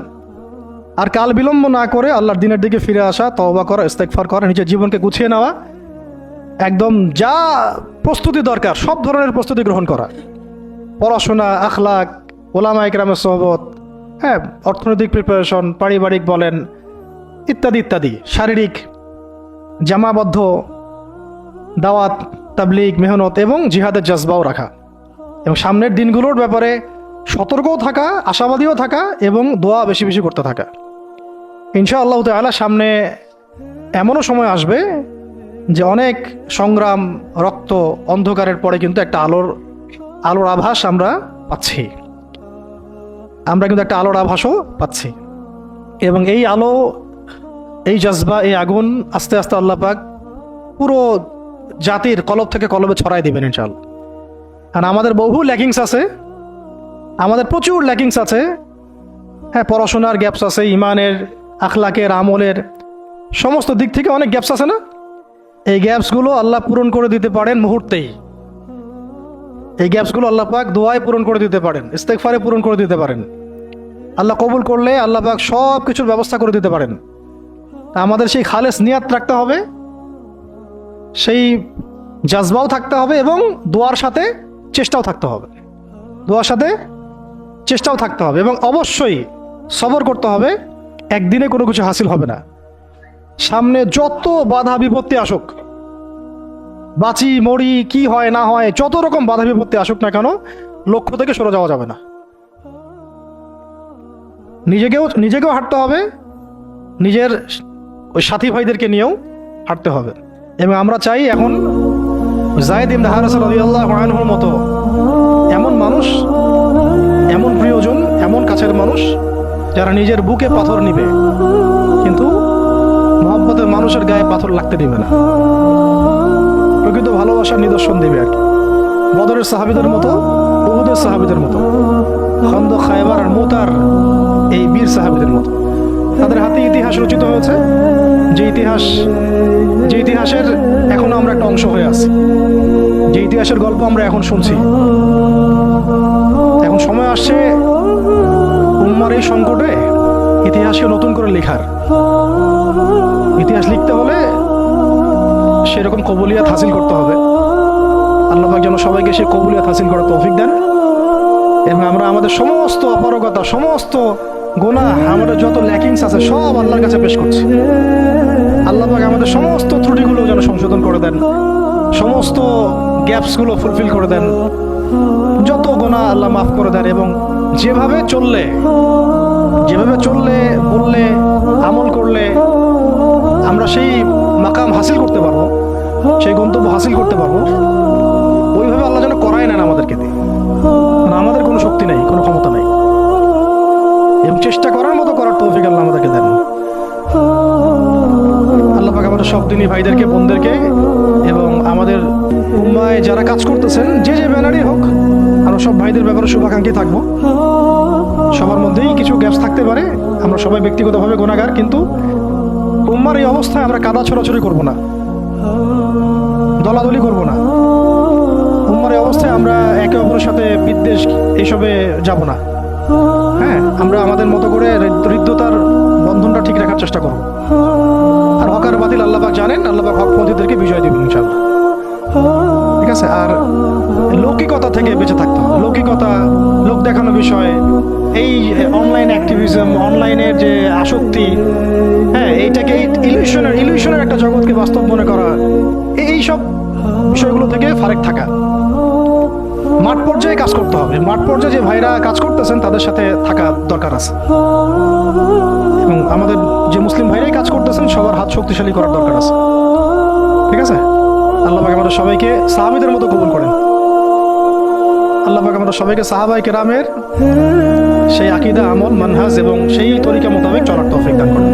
আর কাল বিলম্ব না করে আল্লাহর দিনের দিকে ফিরে আসা, তওবা করা, ইস্তেগফার করা, নিজের জীবনকে গুছিয়ে নেওয়া, একদম যা প্রস্তুতি দরকার সব ধরনের প্রস্তুতি গ্রহণ করা। পড়াশোনা, আখলাক, ওলামা ইকরামের সোহবত, হ্যাঁ, অর্থনৈতিক প্রিপারেশন, পারিবারিক বলেন, ইত্যাদি ইত্যাদি, শারীরিক জামাবদ্ধ দাওয়াত, তাবলীগ, মেহনত এবং জিহাদের জজবাও রাখা, এবং সামনের দিনগুলোর ব্যাপারে সতর্কও থাকা, আশাবাদীও থাকা এবং দোয়া বেশি বেশি করতে থাকা। ইনশাআল্লাহ তাআলা সামনে এমনও সময় আসবে যে অনেক সংগ্রাম, রক্ত, অন্ধকারের পরে কিন্তু একটা আলোর আভাস আমরা পাচ্ছি। একটা আলোর আভাসও পাচ্ছি এবং এই আলো, এই জজবা, এই আগুন আস্তে আস্তে আল্লাহ পাক পুরো জাতির কলব থেকে কলবে ছড়াই দিবেন ইনশাআল্লাহ। আর আমাদের বহু ল্যাকিংস আছে, আমাদের প্রচুর ল্যাকিংস আছে। হ্যাঁ, পড়াশোনার গ্যাপস আছে, ইমানের, আখলাকের, আমলের সমস্ত দিক থেকে অনেক গ্যাপস আছে না? এই গ্যাপসগুলো আল্লাহ পূরণ করে দিতে পারেন মুহূর্তেই। এই গ্যাপসগুলো আল্লাহ পাক দোয়ায় পূরণ করে দিতে পারেন, ইস্তেগফারে পূরণ করে দিতে পারেন। আল্লাহ কবুল করলে আল্লাহ পাক সব কিছুর ব্যবস্থা করে দিতে পারেন। আমাদের সেই খালেস নিয়াত রাখতে হবে, সেই জাজবাও থাকতে হবে এবং দোয়ার সাথে চেষ্টাও থাকতে হবে এবং অবশ্যই সবর করতে হবে। একদিনে কোনো কিছু হাসিল হবে না। সামনে যত বাধা বিপত্তি আসুক, বাঁচি মরি, কি হয় না হয়, যত রকম বাধা বিপত্তি আসুক না কেন, লক্ষ্য থেকে সরে যাওয়া যাবে না। নিজেকেও হাঁটতে হবে, নিজের ওই সাথী ভাইদেরকে নিয়েও হাঁটতে হবে। এবং আমরা চাই এখন যায়েদ ইবনে হারেসা রাদিয়াল্লাহু আনহুর মতো এমন মানুষ, এমন প্রিয়জন, এমন কাছের মানুষ যারা নিজের বুকে পাথর নিবে কিন্তু মহব্বতের মানুষের গায়ে পাথর লাগতে দিবে না, প্রকৃত ভালোবাসার নিদর্শন দিবে আর কি। বদরের সাহাবীদের মতো, উহুদের সাহাবীদের মতো, খন্দক, খায়বার আর মুতার এই বীর সাহাবীদের মতো। তাদের হাতে ইতিহাস রচিত হয়েছে, যে ইতিহাসের এখনো আমরা একটা অংশ হয়ে আছি, যে ইতিহাসের গল্প আমরা এখন শুনছি। এখন সময় আসছে উম্মার এই সংকটে ইতিহাসকে নতুন করে লেখার। ইতিহাস লিখতে হলে সেরকম কবুলিয়াত হাসিল করতে হবে। আল্লাহ পাক যেন সবাইকে সেই কবুলিয়াত হাসিল করার তৌফিক দেন এবং আমরা আমাদের সমস্ত অপারগতা, সমস্ত গুনাহ, আমাদের যত ল্যাকিংস আছে সব আল্লাহর কাছে পেশ করছি। আল্লাহ পাক আমাদের সমস্ত ত্রুটিগুলো যেন সংশোধন করে দেন, সমস্ত গ্যাপসগুলো ফুলফিল করে দেন, যত গুনাহ আল্লাহ মাফ করে দেন, এবং যেভাবে চললে বললে আমল করলে আমরা সেই মাকাম হাসিল করতে পারবো, সেই গন্তব্য হাসিল করতে পারবো, ওইভাবে আল্লাহ যেন করায় নেন আমাদেরকে দিয়ে। কারণ আমাদের কোনো শক্তি নেই, কোনো ক্ষমতা নেই, এবং চেষ্টা করার মতো করার তৌফিক আল্লাহ আমাদেরকে দেন। আল্লাহ পাক আমাদের সব দিনী ভাইদেরকে, বোনদেরকে, এবং আমাদের উম্মায় যারা কাজ করতেছেন যে ব্যানারই হোক, আমরা সব ভাইদের ব্যাপারে শুভাকাঙ্ক্ষী থাকবো। সবার মধ্যেই কিছু গ্যাপস থাকতে পারে, আমরা সবাই ব্যক্তিগতভাবে গুনাহগার, কিন্তু উম্মার এই অবস্থায় আমরা কাদা ছোড়াছড়ি করব না, দলাদলি করব না। উম্মার এই অবস্থায় আমরা একে অপরের সাথে বিদ্বেষ এইসবে যাব না। হ্যাঁ, আমরা আমাদের মতো করে হৃদ্যতার বন্ধনটা ঠিক রাখার চেষ্টা করব। আর হক আর বাতিল আল্লাহ পাক জানেন, আল্লাহ পাক হকপন্থীদেরকে বিজয় দিবেন ইনশাআল্লাহ। ঠিক আছে? আর লৌকিকতা থেকে বেঁচে থাকতে হবে। লৌকিকতা, লোক দেখানো বিষয়, এই অনলাইন অ্যাক্টিভিজম, অনলাইনের যে আসক্তি, হ্যাঁ, এইটাকে ইলিউশনের একটা জগৎকে বাস্তব মনে করা, এই সব বিষয়গুলো থেকে ফারেক থাকা। মাঠ পর্যায়ে কাজ করতে হবে। মাঠ পর্যায়ে যে ভাইরা কাজ করতেছেন তাদের সাথে থাকা দরকার আছে, এবং আমাদের যে মুসলিম ভাইরাই কাজ করতেছেন সবার হাত শক্তিশালী করার দরকার আছে। ঠিক আছে? আল্লাহ পাক আমাদের সবাইকে সাহাবীদের মতো কবুল করেন। আল্লাহ পাক আমাদের সবাইকে সাহাবায়ে কেরামের সেই আকীদা, আমল, মানহাজ এবং সেই তরিকা মোতাবেক চলার তৌফিক দান করেন।